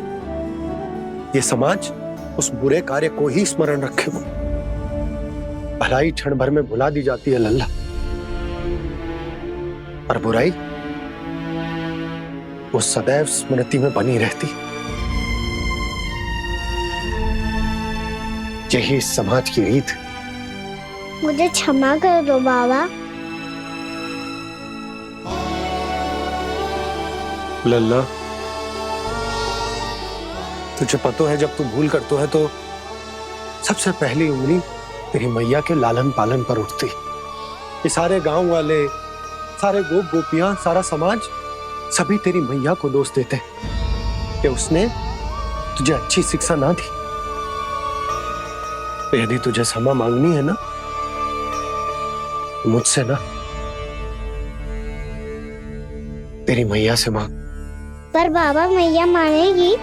S3: ये समाज उस बुरे कार्य को ही स्मरण रखेगा। भलाई क्षण भर में भुला दी जाती है लल्ला, और बुराई वो सदैव स्मृति में बनी रहती। यही इस समाज की रीत।
S1: मुझे क्षमा कर दो बाबा।
S3: लल्ला, तुझे पता है जब तू भूल करतो है तो सबसे पहली उंगली तेरी मैया के लालन पालन पर उठती। ये सारे गांव वाले, सारे गोप गोपियां, सारा समाज सभी तेरी मैया को दोष देते कि उसने तुझे अच्छी शिक्षा ना दी। तो यदि तुझे क्षमा मांगनी है ना, मुझसे ना, तेरी मैया से मांग।
S1: पर बाबा मैया मानेगी?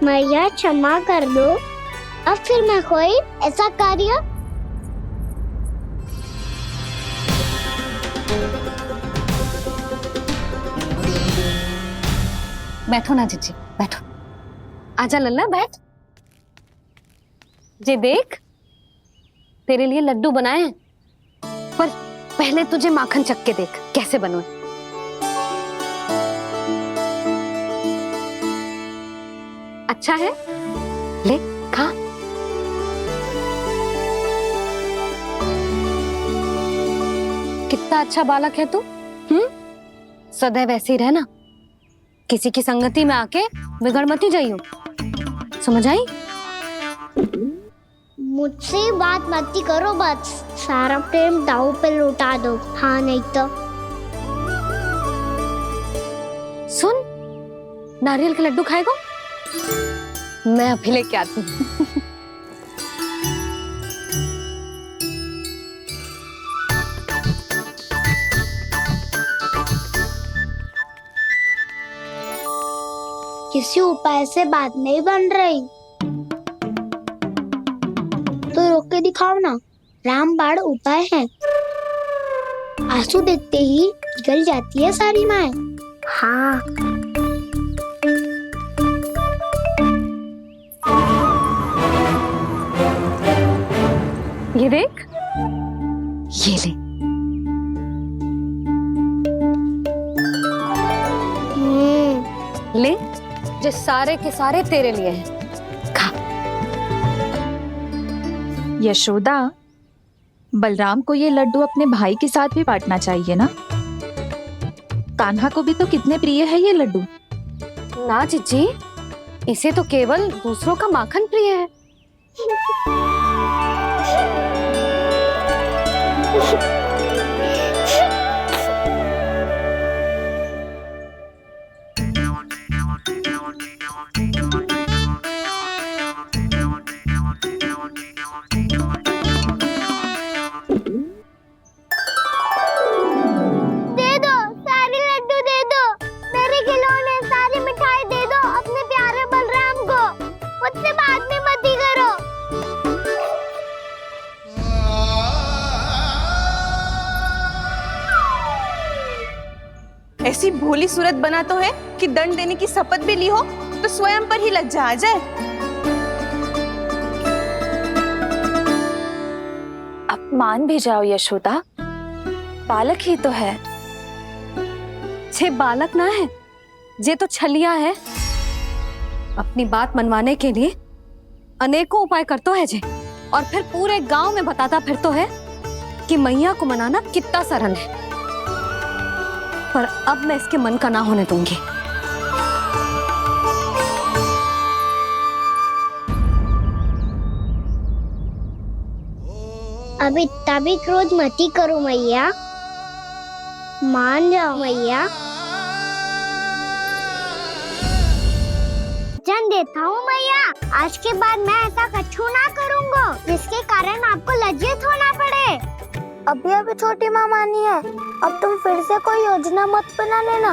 S1: मैया क्षमा कर दो, अब फिर मैं कोई ऐसा कार्य।
S4: बैठो ना जीजी, बैठो। आजा लल्ला, बैठ। जे देख, तेरे लिए लड्डू बनाए हैं, पर पहले तुझे माखन चख के देख कैसे बनो। अच्छा है, ले खा। कितना अच्छा बालक है तू। सदैव ऐसे ही रहना, किसी की संगति में आके बिगड़ मत जाइयो, समझ आई?
S1: मुझसे बात मत करो, बस सारा प्रेम दाव पे लौटा दो। हाँ नहीं तो
S4: सुन, नारियल के लड्डू खाएगा? मैं अभी लेके आती हूँ।
S1: किसी उपाय से बात नहीं बन रही तो रोक के दिखाओ ना। रामबाण उपाय है, आंसू देखते ही निकल जाती है सारी माए। हाँ
S4: ये देख, ये ले। ले, जो सारे के सारे तेरे लिए हैं, खा।
S15: यशोदा, बलराम को ये लड्डू अपने भाई के साथ भी बांटना चाहिए ना। कान्हा को भी तो कितने प्रिय है ये लड्डू।
S4: ना जीजी, इसे तो केवल दूसरों का माखन प्रिय है।
S9: ऐसी भोली सूरत बना तो है कि दंड देने की शपथ भी ली हो तो स्वयं पर ही लज्जा आ जाए।
S15: अब मान भी जाओ यशोदा, बालक ही तो है।
S4: छे बालक ना है, जे तो छलिया है। अपनी बात मनवाने के लिए अनेकों उपाय करतो है जे, और फिर पूरे गांव में बताता फिरतो है कि मैया को मनाना कितना सरल है। पर अब मैं इसके मन का ना होने दूंगी।
S1: अब इतना भी क्रोध मती करो मैया, मान जाओ मैया। वचन देता हूँ मैया, आज के बाद मैं ऐसा कछु ना करूँगा जिसके कारण आपको लज्जित होना पड़े। अभी अभी छोटी माँ मानी है, अब तुम फिर से कोई योजना मत बना लेना,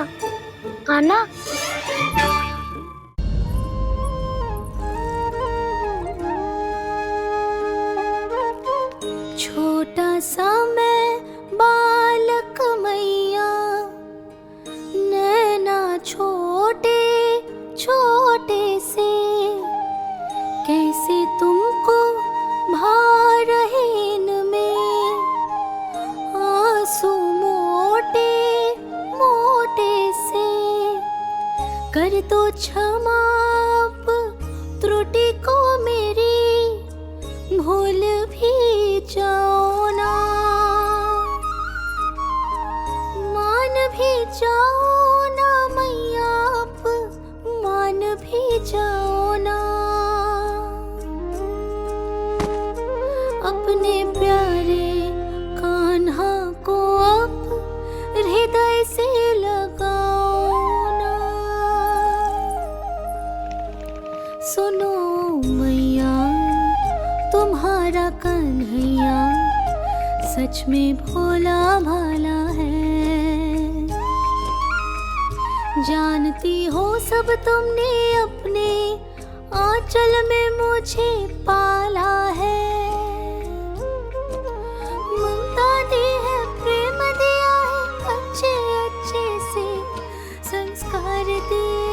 S1: हाँ ना?
S8: छोटा सा मैं बालक मैया, नैना छोटे छोटे कर दो क्षमा त्रुटि को मेरी, भूल भी जाओ ना, मान भी जाओ ना मैया, आप मान भी जाओ ना। अपने प्यारे कान्हा को अब हृदय से लगाओ ना। सुनो मैया तुम्हारा कन्हैया सच में भोला भाला है। जानती हो सब तुमने अपने आंचल में मुझे पाला है। ममता दी है, प्रेम दिया है, अच्छे अच्छे से संस्कार दिए।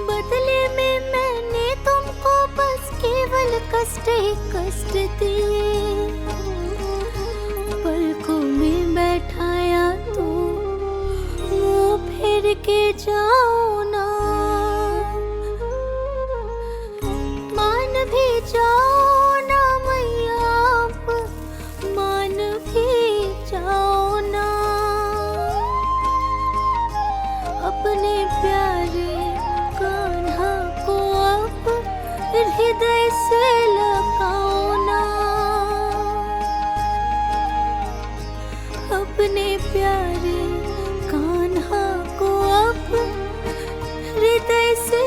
S8: बदले में मैंने तुमको बस केवल कष्ट ही कष्ट दिए। पलकों में बैठाया तो मुंह फेर के जाओ ना, मान भी जाओ ना मैया, आप मान भी जाओ ना। अपने प्यारे कान्हा को अब हृदय से लगाओ ना। अपने प्यारे कान्हा को अब हृदय से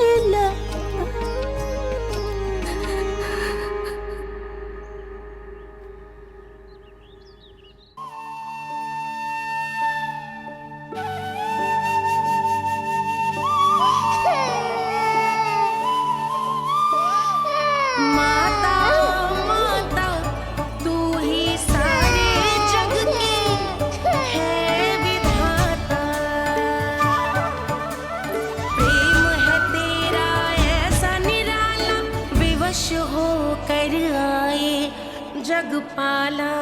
S8: जगपाला।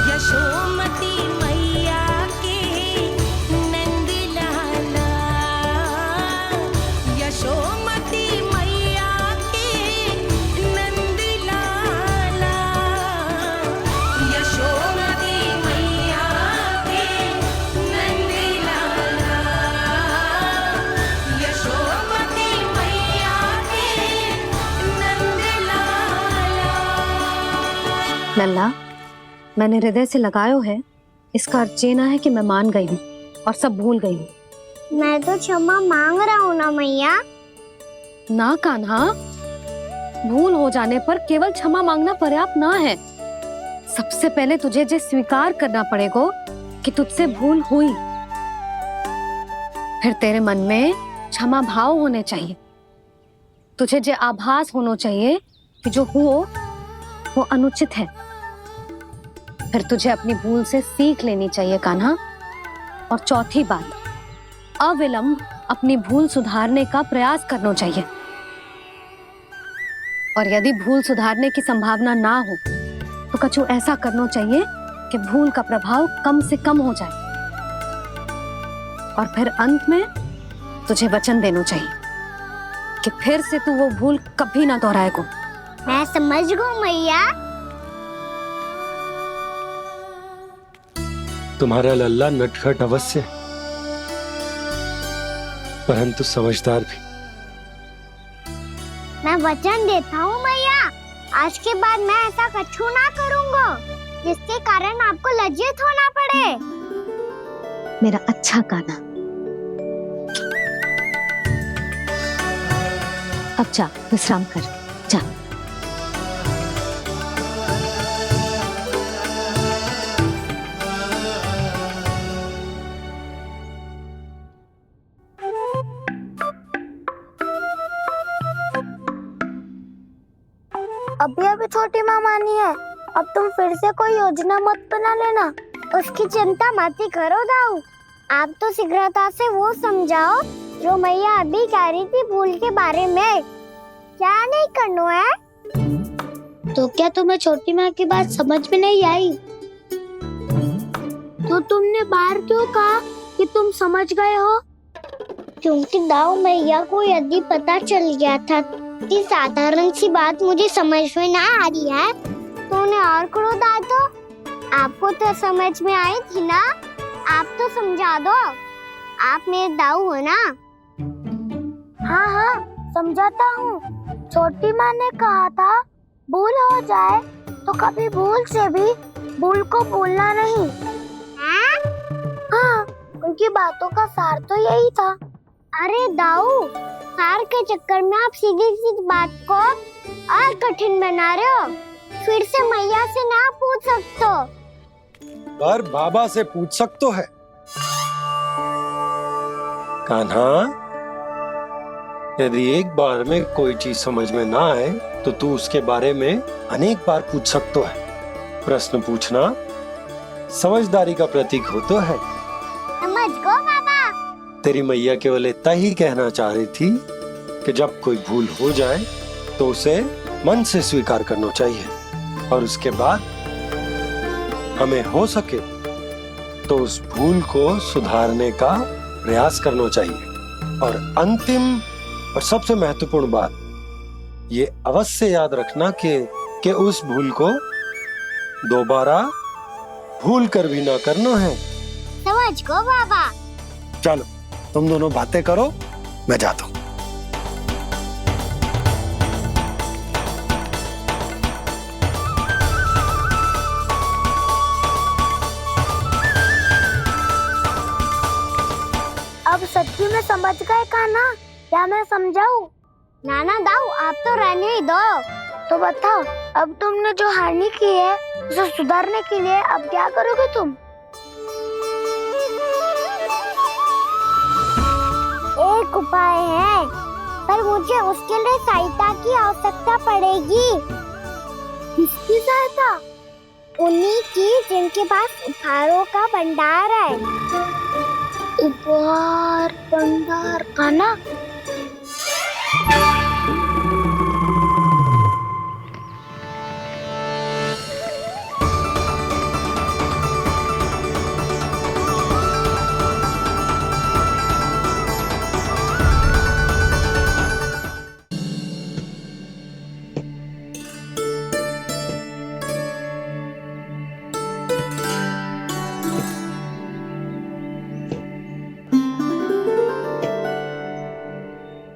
S8: यशोमती मैया के नंद लाला, यशोमती मैया के नंद लाला, यशोमती मैया के नंद लाला, यशोमती मैया के नंद लाला।
S4: लल्ला, मैंने हृदय से लगायो है, इसका अर्थ ये ना है कि मैं मान गई हूँ और सब भूल गई हूँ।
S1: मैं तो क्षमा मांग रहा हूँ ना मैया।
S4: ना कान्हा, भूल हो जाने पर केवल क्षमा मांगना पर्याप्त ना है। सबसे पहले तुझे जो स्वीकार करना पड़ेगा कि तुझसे भूल हुई, फिर तेरे मन में क्षमा भाव होने चाहिए। तुझे जो आभास होना चाहिए कि जो हुआ वो अनुचित है। फिर तुझे अपनी भूल से सीख लेनी चाहिए कान्हा। और चौथी बात, अविलंब अपनी भूल सुधारने का प्रयास करना चाहिए। और यदि भूल सुधारने की संभावना ना हो तो कछु ऐसा करना चाहिए कि भूल का प्रभाव कम से कम हो जाए। और फिर अंत में तुझे वचन देना चाहिए कि फिर से तू वो भूल कभी ना दोहराएगा।
S1: मैं समझ गई मैया।
S3: तुम्हारा लल्ला नटखट अवश्य, परंतु समझदार भी।
S1: मैं वचन देता हूँ मैया, आज के बाद मैं ऐसा कछु ना करूँगा जिसके कारण आपको लज्जित होना पड़े।
S4: मेरा अच्छा कान्हा, अब जा विश्राम कर, जा।
S1: अभी अभी छोटी माँ मानी है, अब तुम फिर से कोई योजना मत बना लेना। उसकी चिंता मत ही करो दाऊ। आप तो शीघ्रता से वो समझाओ जो मैया अभी कह रही थी भूल के बारे में। क्या नहीं करना है? तो क्या तुम्हें छोटी माँ की बात समझ में नहीं आई? तो तुमने बाहर क्यों कहा कि तुम समझ गए हो? क्योंकि दाऊ मैया को यदि पता चल गया था कि साधारण सी बात मुझे समझ में ना आ रही है तो उन्हें और क्रोध आया तो आपको तो समझ में आई थी ना, आप तो समझा दो, आप मेरे दाऊ हो ना। हाँ हाँ समझाता हूँ। छोटी माँ ने कहा था भूल हो जाए तो कभी भूल से भी भूल को भूलना नहीं। हाँ उनकी बातों का सार तो यही था। अरे दाऊ, सार के चक्कर में आप सीधी सीधी बात को और कठिन बना रहे हो। फिर से मैया से ना पूछ सकते हो,
S3: पर बाबा से पूछ सकते है। कान्हा, यदि एक बार में कोई चीज समझ में ना आए तो तू उसके बारे में अनेक बार पूछ सकते है। प्रश्न पूछना समझदारी का प्रतीक होता है।
S1: समझ गो बाबा।
S3: तेरी मैया केवल इतना ही कहना चाह रही थी कि जब कोई भूल हो जाए तो उसे मन से स्वीकार करना चाहिए और उसके बाद हमें हो सके तो उस भूल को सुधारने का प्रयास करना चाहिए। और अंतिम और सबसे महत्वपूर्ण बात ये अवश्य याद रखना कि उस भूल को दोबारा भूल कर भी ना करना है।
S1: समझ गो बाबा।
S3: चलो तुम दोनों बातें करो, मैं जाता हूँ।
S1: अब सच्ची में समझ गए कान्हा, क्या मैं समझाऊं? नाना दाऊ आप तो रहने ही दो। तो बताओ, अब तुमने जो हानि की है उसे सुधारने के लिए अब क्या करोगे तुम? एक उपाय है, पर मुझे उसके लिए सहायता की आवश्यकता पड़ेगी। किसकी सहायता? उन्हीं की जिनके पास उपहारों का भंडार है। उपहार भंडार का ना?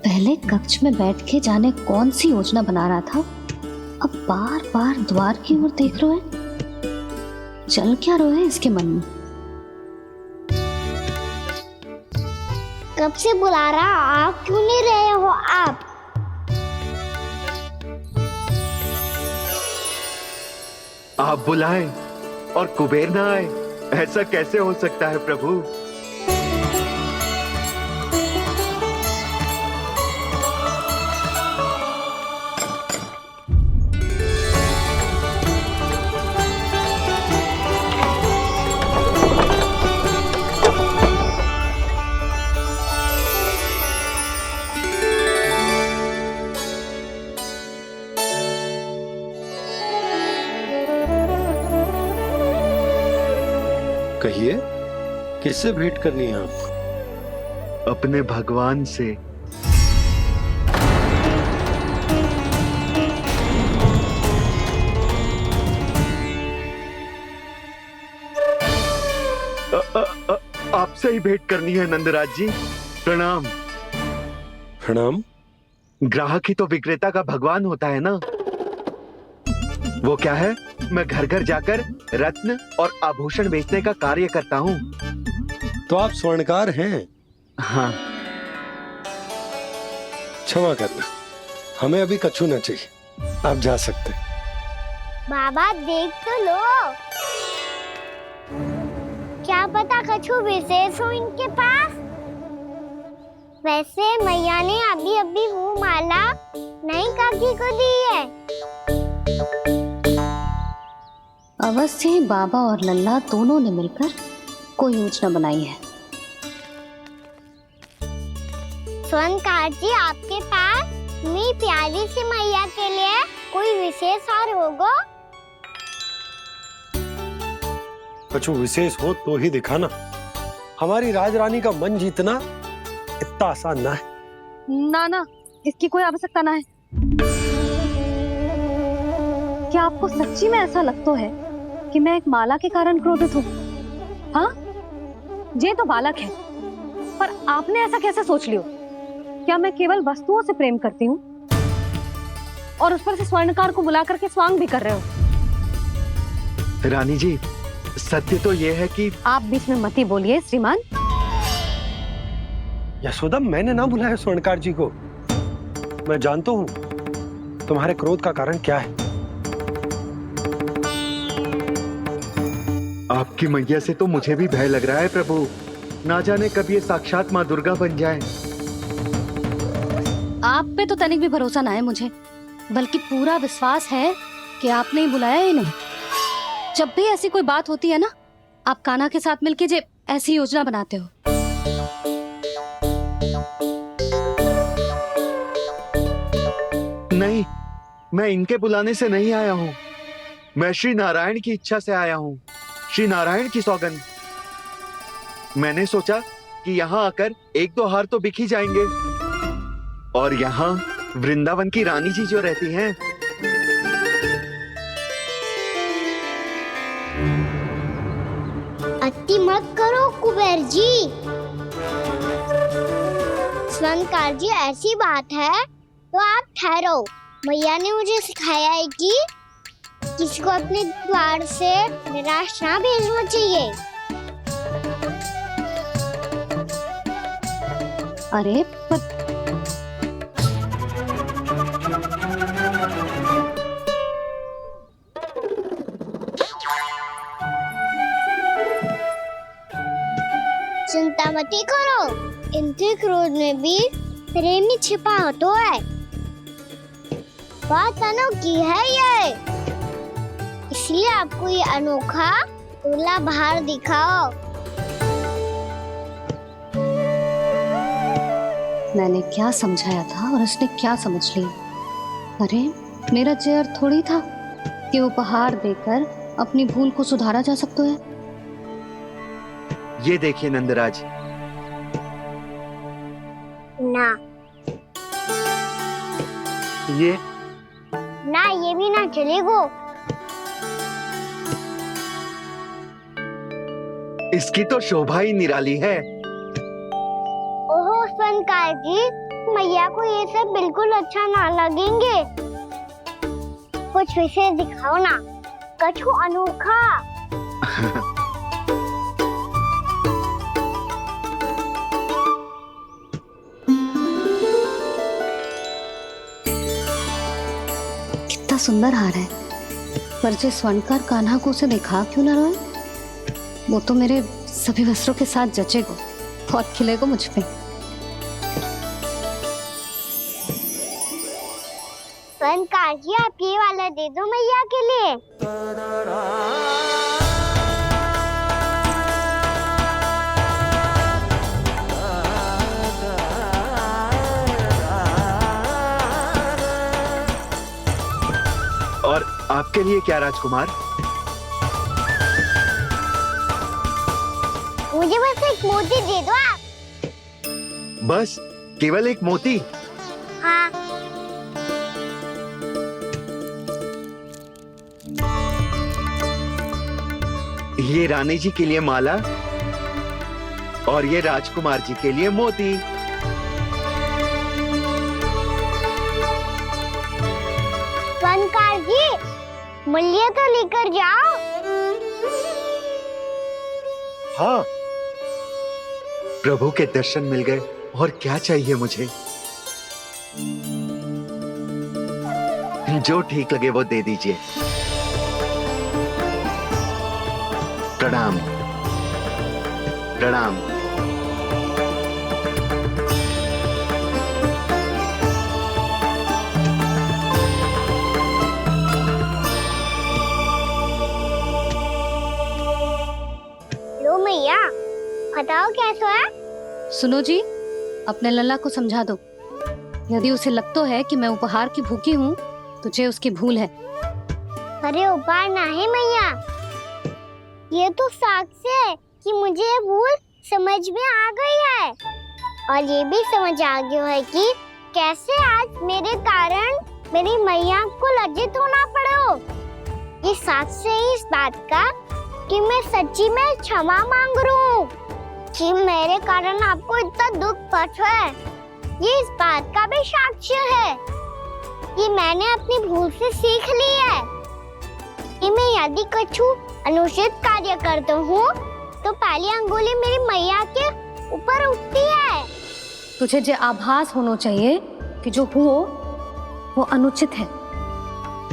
S4: पहले कक्ष में बैठ के जाने कौन सी योजना बना रहा था, अब बार बार द्वार की ओर देख रहे हैं। चल क्या रहे हैं इसके मन में?
S1: कब से बुला रहा, आप क्यों नहीं रहे हो आप?
S16: आप बुलाएं और कुबेर ना आए, ऐसा कैसे हो सकता है प्रभु?
S3: कहिए, किससे भेंट करनी है आपको?
S16: अपने भगवान से। आपसे ही भेंट करनी है नंदराज जी। प्रणाम।
S3: प्रणाम।
S16: ग्राहक ही तो विक्रेता का भगवान होता है ना। वो क्या है, मैं घर घर जाकर रत्न और आभूषण बेचने का कार्य करता हूँ।
S3: तो आप स्वर्णकार हैं?
S16: हाँ।
S3: क्षमा करना, हमें अभी कछु न चाहिए, आप जा सकते।
S1: बाबा देख तो लो, क्या पता कछु विशेष हो इनके पास। वैसे मैया ने अभी अभी वो माला नई काकी को दी है।
S4: अवश्य ही बाबा और लल्ला दोनों ने मिलकर कोई योजना बनाई है।
S1: स्वर्णकार जी, आपके पास मेरी प्यारी सी मैया के लिए कोई विशेष हार होगा?
S3: कछु विशेष हो तो ही दिखाना। हमारी राजरानी का मन जीतना इतना आसान ना है।
S4: ना ना, इसकी कोई आवश्यकता ना है। क्या आपको सच्ची में ऐसा लगता है कि मैं एक माला के कारण क्रोधित हूँ? हाँ, ये तो बालक है, पर आपने ऐसा कैसे सोच लियो? क्या मैं केवल वस्तुओं से प्रेम करती हूँ और उस पर से स्वर्णकार को बुला करके स्वांग भी कर रहे हो?
S16: रानी जी, सत्य तो ये है कि
S4: आप बीच में मत ही बोलिए श्रीमान।
S3: यशोदा, मैंने ना बुलाया स्वर्णकार जी को। मैं जानता हूँ तुम्हारे क्रोध का कारण क्या है।
S16: आपकी मैया से तो मुझे भी भय लग रहा है प्रभु। ना जाने कब ये साक्षात माँ दुर्गा बन जाए।
S4: आप पे तो तनिक भी भरोसा ना है मुझे, बल्कि पूरा विश्वास है कि आपने ही बुलाया ही नहीं। जब भी ऐसी कोई बात होती है ना, आप कान्हा के साथ मिलके जे ऐसी योजना बनाते हो।
S16: नहीं, मैं इनके बुलाने से नहीं आया हूँ। मैं श्री नारायण की इच्छा से आया हूँ, श्री नारायण की सौगंध। मैंने सोचा कि यहाँ आकर एक दो हार तो बिक ही जाएंगे, और यहाँ वृंदावन की रानी जी जो रहती हैं।
S1: अति मत करो कुबेर जी। स्वर्णकार जी, ऐसी बात है तो आप ठहरो। मैया ने मुझे सिखाया है कि किसी को अपने द्वार से निराश ना भेजना चाहिए।
S4: अरे पर
S1: चिंता मत करो, इनके क्रोध में भी प्रेम ही छिपा होता है। बात अनोखी है ये, इसलिए आपको ये अनोखा दूल्हा बाहर दिखाओ।
S4: मैंने क्या समझाया था और उसने क्या समझ लिया? अरे मेरा जय थोड़ी था कि उपहार देकर अपनी भूल को सुधारा जा सकता है।
S16: ये देखिए नंदराज।
S1: ना
S16: ये
S1: ना, ये भी ना चलेगो।
S16: इसकी तो शोभा ही निराली है।
S1: ओहो स्वर्णकार जी, मैया को ये सब बिल्कुल अच्छा ना लगेंगे। कुछ विशेष दिखाओ ना, कछु अनोखा।
S4: कितना सुंदर हार है, पर जो स्वर्णकार कान्हा को उसे देखा क्यों ना रोए? वो तो मेरे सभी वस्त्रों के साथ जचेगा, बहुत खिलेगा मुझ पे।
S1: स्वर्णकार जी, आप ये वाला दे दो मैया के लिए।
S16: और आपके लिए क्या राजकुमार?
S1: मुझे बस एक मोती दे दो आप।
S16: बस केवल एक मोती?
S1: हाँ।
S16: ये रानी जी के लिए माला और ये राजकुमार जी के लिए मोती।
S1: स्वर्णकार जी, मूल्य तो लेकर जाओ।
S3: हाँ,
S16: प्रभु के दर्शन मिल गए, और क्या चाहिए मुझे? जो ठीक लगे वो दे दीजिए। प्रणाम प्रणाम।
S1: लो मैया, बताओ कैसा है?
S4: सुनो जी, अपने लल्ला को समझा दो। यदि उसे लगता है कि मैं उपहार की भूखी हूँ, तो ये उसकी भूल है।
S1: अरे उपहार ना है मैया, ये तो साक्ष्य है कि मुझे ये भूल समझ में आ गई है और ये भी समझ आ गया है कि कैसे आज मेरे कारण मेरी मैया को लज्जित होना पड़ो। ये साक्ष्य है इस बात का कि मैं सच्ची में क्षमा मांग रहा हूँ कि मेरे कारण आपको इतना दुख पहुंचा है। ये इस बात का भी साक्ष्य है कि मैंने अपनी भूल से सीख ली है कि मैं यदि कुछ अनुचित कार्य करता हूँ तो पहली अंगुली मेरी मैया के ऊपर उठती है।
S4: तुझे जो आभास होना चाहिए कि जो हुआ वो अनुचित है,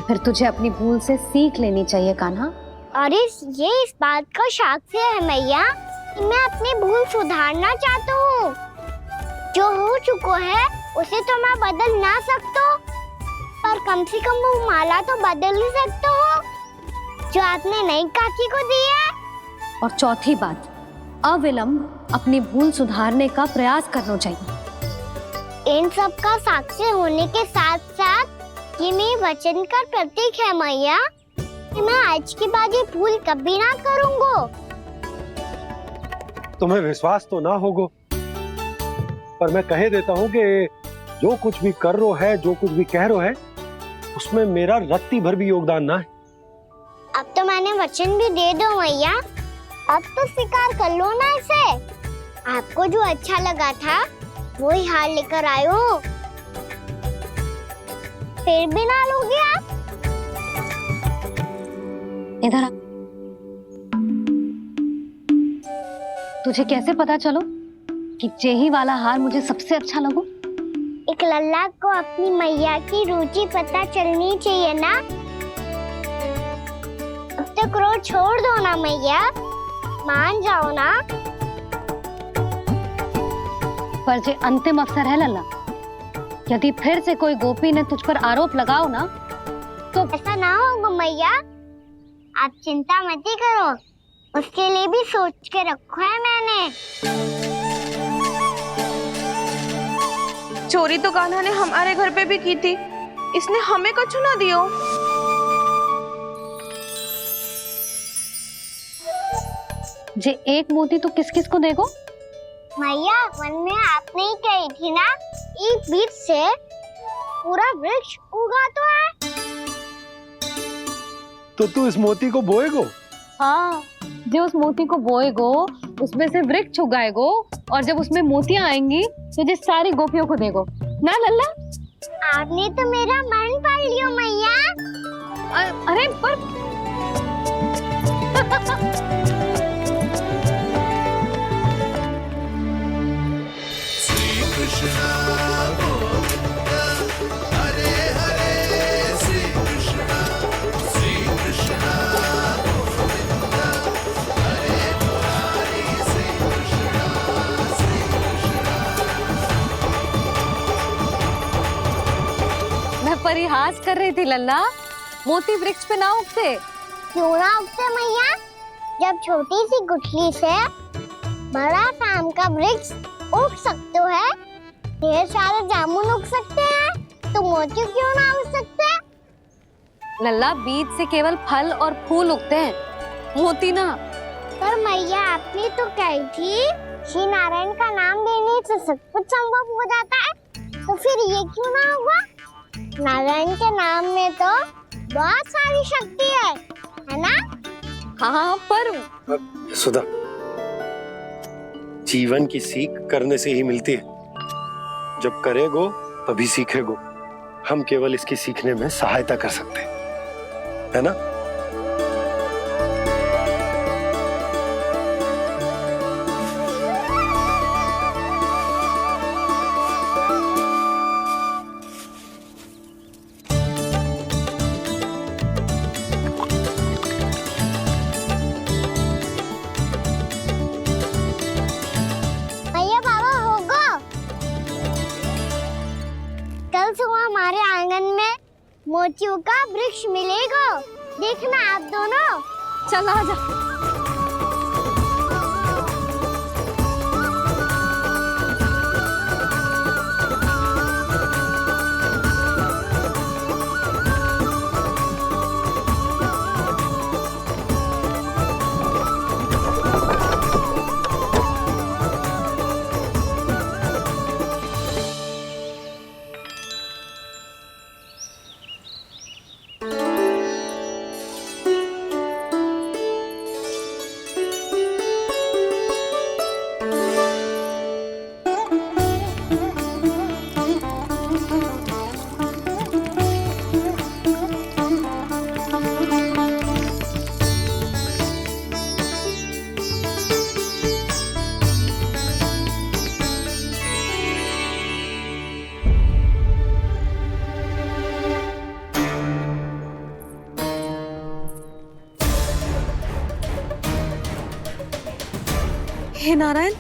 S4: फिर तुझे अपनी भूल से सीख लेनी चाहिए कान्हा।
S1: और ये इस बात का साक्ष्य है मैया कि मैं अपनी भूल सुधारना चाहता हूँ। जो हो चुका है उसे तो मैं बदल ना सकता, पर कम से कम वो माला तो बदल ही सकता हूँ जो आपने नई काकी को दी है।
S4: और चौथी बात, अविलंब अपनी भूल सुधारने का प्रयास करना चाहिए।
S1: इन सब का साक्ष्य होने के साथ साथ ये मेरे वचन का प्रतीक है मैया कि मैं आज के बाद ये भूल कभी ना करूँगा।
S3: तुम्हें विश्वास तो ना होगो, पर मैं कह देता हूँ कि जो कुछ भी कर रो है, जो कुछ भी कह रो है, उसमें मेरा रत्ती भर भी योगदान ना है।
S1: अब तो मैंने वचन भी दे दो मैया, अब तो स्वीकार कर लो ना इसे। आपको जो अच्छा लगा था वो ही हार लेकर आयो, फिर भी ना लोगे आप।
S4: इधर आ। तुझे कैसे पता चलो कि जेही वाला हार मुझे सबसे अच्छा लगो?
S1: एक लल्ला को अपनी मैया की रुचि पता चलनी चाहिए ना। अब तक क्रोध छोड़ दो ना मैया, मान जाओ ना।
S4: पर जे अंतिम अवसर है लल्ला, यदि फिर से कोई गोपी ने तुझ पर आरोप लगाओ ना तो
S1: ऐसा ना होगा मैया, आप चिंता मत करो, उसके लिए भी सोच के रखा है मैंने।
S9: चोरी तो कान्हा ने हमारे घर पे भी की थी, इसने हमें कछु ना दियो।
S4: जे एक मोती तो किस किस को देगो?
S1: मैया मन में आपने ही कही थी ना, एक बीज से पूरा वृक्ष उगा तो है।
S3: तो तू इस मोती को बोएगो?
S4: हाँ, जो उस मोती को बोएगो उसमें से वृक्ष उगाएगो और जब उसमें मोतियां आएंगी तो जो सारी गोपियों को देगो ना लल्ला।
S1: आपने तो मेरा मन पढ़ लियो मैया।
S4: अरे पर परिहास कर रही थी लल्ला, मोती वृक्ष पे ना उगते।
S1: क्यों ना उगते मैया? जब छोटी सी गुठली से बड़ा आम का वृक्ष उग सकते है, ढेर सारे जामुन उग सकते हैं, तो मोती क्यों ना उग सकते?
S4: लल्ला, बीज से केवल फल और फूल उगते हैं, मोती ना।
S1: पर मैया आपने तो कही थी श्री नारायण का नाम लेने से सब कुछ संभव हो जाता है, तो फिर ये क्यों ना होगा? नारायण के नाम में तो बहुत सारी शक्ति है ना?
S4: हाँ, पर
S3: सुधा, जीवन की सीख करने से ही मिलती है। जब करेगो तभी सीखेगो। हम केवल इसकी सीखने में सहायता कर सकते हैं, है ना?
S1: हमारे आंगन में मोतियों का वृक्ष मिलेगा, देखना आप दोनों।
S4: चल आजा।
S9: हे नारायण,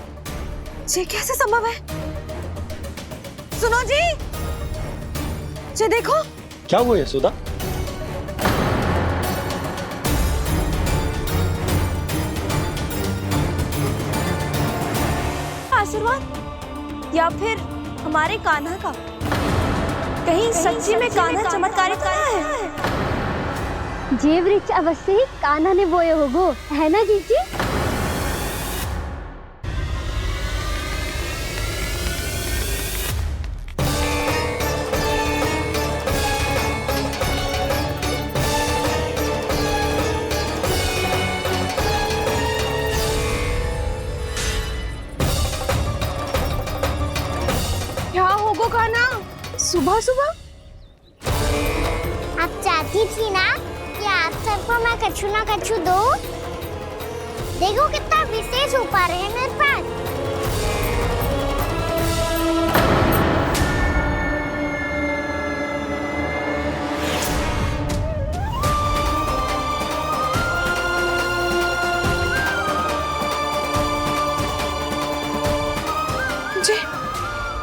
S9: ये कैसे संभव है? सुनो जी, ये देखो।
S3: क्या हुआ यशोदा?
S12: आशीर्वाद या फिर हमारे कान्हा का? कहीं सच्ची में कान्हा चमत्कारित है?
S1: जे वृक्ष अवश्य ही कान्हा ने बोए होगो, है ना जीजी?
S9: क्या होगो कान्हा सुबह सुबह?
S1: आप चाहती थी ना कि आज सबको मैं कछु ना कछु दो। देखो कितना विशेष उपहार है मेरे पास।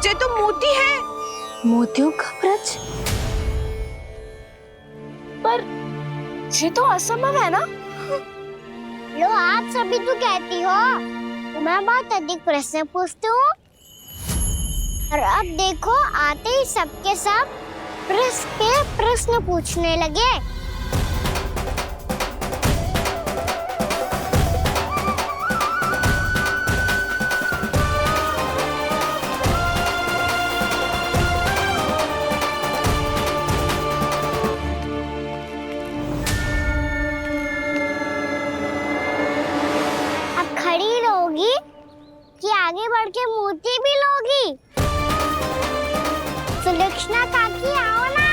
S9: ये तो मोती है।
S13: मोतियों का ब्रज?
S9: पर ये तो असंभव है ना?
S1: लो आप सभी तो कहती हो, मैं बहुत अधिक प्रश्न पूछती हूँ और अब देखो आते ही सबके सब प्रश्न पे प्रश्न पूछने लगे। कि आगे बढ़ के मोती भी लोगी? सुलक्षणा काकी आओ ना।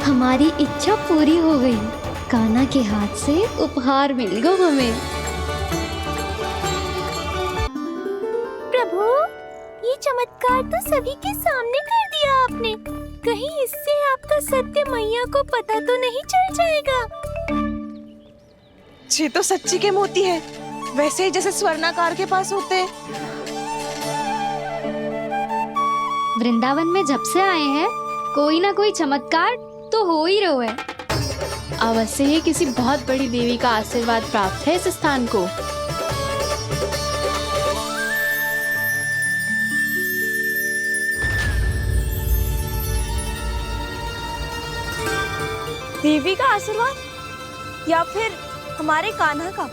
S11: हमारी इच्छा पूरी हो गई। कान्हा के हाथ से उपहार मिल गया हमें।
S8: प्रभु, ये चमत्कार तो सभी के सामने कर दिया आपने। कहीं इससे आपका सत्य मैया को पता तो नहीं चल जाएगा?
S9: ये तो सच्ची के मोती है, वैसे ही जैसे स्वर्णाकार के पास होते हैं।
S11: वृंदावन में जब से आए हैं कोई ना कोई चमत्कार तो हो ही रहा है।
S13: अवश्य ही किसी बहुत बड़ी देवी का आशीर्वाद प्राप्त है इस स्थान को।
S12: देवी का आशीर्वाद या फिर हमारे कान्हा का?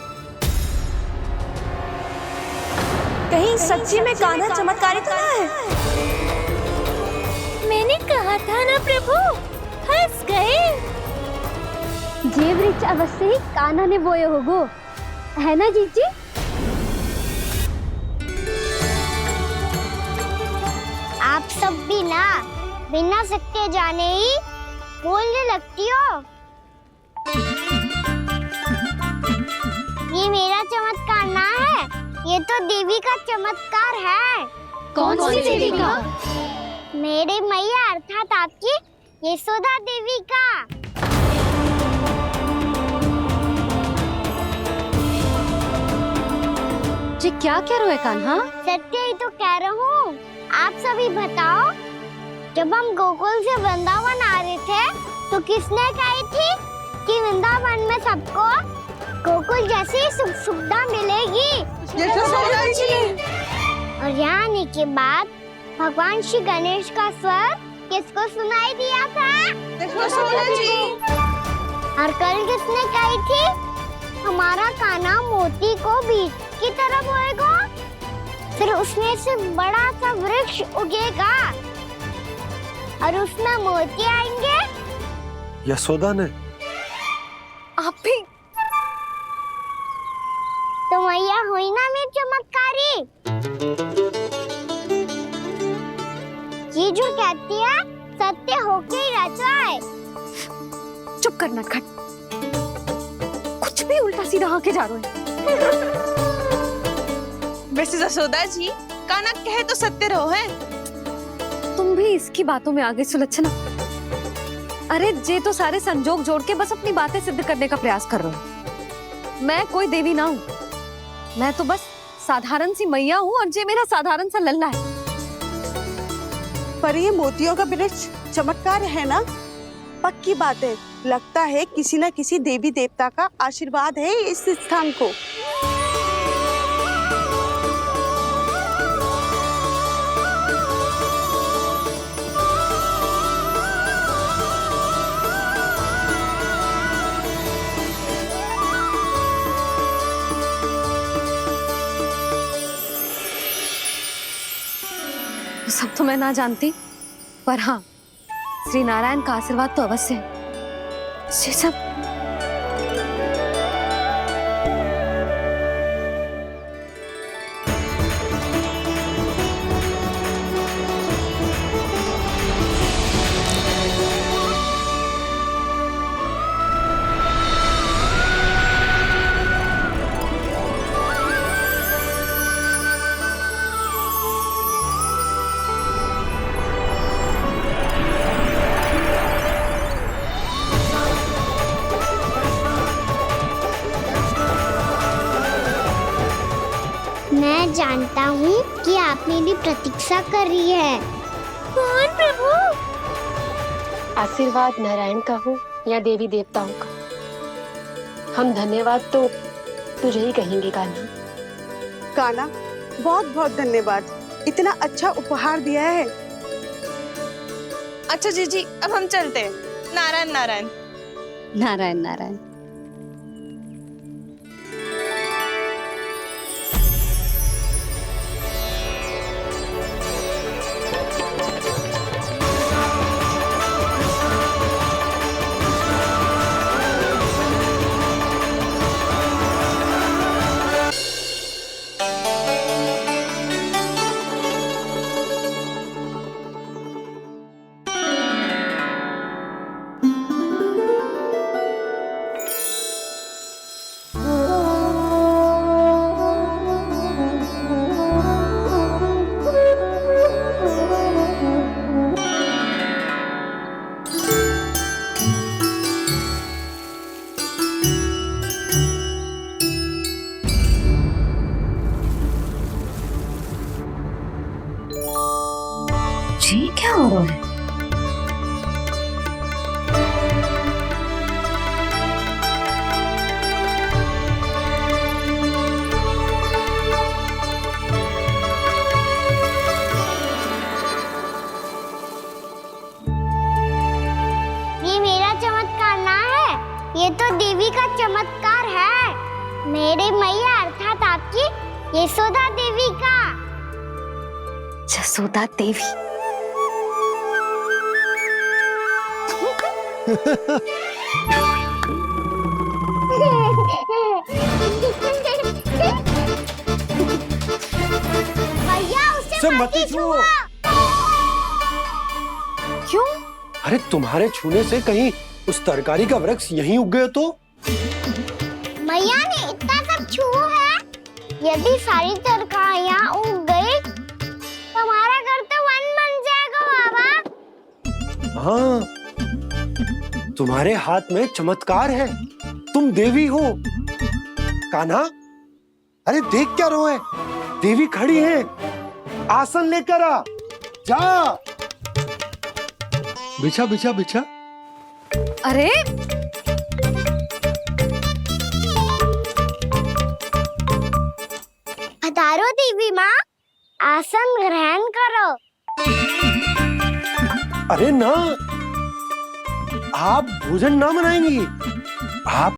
S12: कहीं सच्ची में कान्हा चमत्कारित है?
S8: मैंने कहा था ना प्रभु, हंस गए।
S1: जे वृक्ष अवश्य ही कान्हा ने बोए होगो, है ना जीजी? बिना सत्य जाने ही बोलने लगती हो। ये मेरा चमत्कार ना है, ये तो देवी का चमत्कार है।
S4: कौन सी देवी का?
S1: मेरे मैया अर्थात आपकी यशोदा देवी का।
S4: जी क्या कह रहे हो कान्हा?
S1: सत्य ही तो कह रहा हूँ। आप सभी बताओ, जब हम गोकुल से वृंदावन आ रहे थे तो किसने कही थी कि वृंदावन में सबको गोकुल जैसी सुख सुविधा मिलेगी?
S9: यशोदा जी।
S1: और यहाँ आने के बाद भगवान श्री गणेश का स्वर किसको सुनाई दिया था?
S9: यशोदा जी।
S1: और कल किसने कही थी हमारा कान्हा मोती को बीज की तरफ होएगा, फिर उसमें से बड़ा सा वृक्ष उगेगा और उसमें मोती आएंगे?
S3: यशोदा ने?
S9: आप भी
S1: तो मैया हुई ना मेरी चमत्कारी। ये जो कहती है सत्य होके ही रहता है।
S4: चुप करना खट, कुछ भी उल्टा सीधा आके जा रहे हैं।
S9: वैसे यशोदा जी, कान्हा कहे तो सत्य रहो है।
S4: तुम भी इसकी बातों में आगे सुलझना। अरे जे तो सारे संजोग जोड़ के बस अपनी बातें सिद्ध करने का प्रयास कर रहे हो। मैं कोई देवी ना हूँ, मैं तो बस साधारण सी मैया हूँ और जे मेरा साधारण सा लल्ला है।
S5: पर ये मोतियों का वृक्ष चमत्कार है ना? पक्की बात है, लगता है किसी न किसी देवी देवता का आशीर्वाद है इस स्थान को।
S4: सब तो मैं ना जानती, पर हाँ, श्री नारायण का आशीर्वाद तो अवश्य है। ये सब
S1: मैं जानता हूँ कि आप मेरी प्रतीक्षा कर रही है। कौन प्रभु?
S14: आशीर्वाद नारायण का हो या देवी देवताओं का, हम धन्यवाद तो तुझे ही कहेंगे कान्हा।
S5: कान्हा, बहुत बहुत धन्यवाद, इतना अच्छा उपहार दिया है।
S9: अच्छा जीजी, अब हम चलते हैं। नारायण नारायण।
S4: नारायण नारायण। जी क्या हो रहा है?
S1: ये मेरा चमत्कार ना है, ये तो देवी का चमत्कार है। मेरे मैया अर्थात आपकी यशोदा देवी का।
S4: यशोदा देवी।
S1: भैया उसे मत छुओ।
S3: अरे तुम्हारे छूने से कहीं उस तरकारी का वृक्ष यहीं उग गए तो?
S1: मैया ने इतना सब छुआ है, यदि सारी तरकारियां उग गई तो हमारा घर तो वन बन जाएगा बाबा।
S3: हाँ, तुम्हारे हाथ में चमत्कार है, तुम देवी हो। कान्हा, अरे देख क्या रहो है, देवी खड़ी है, आसन लेकर आ, जा। बिछा बिछा बिछा।
S4: अरे
S1: पधारो देवी माँ, आसन ग्रहण करो।
S3: अरे ना, आप भोजन ना मनाएंगी, आप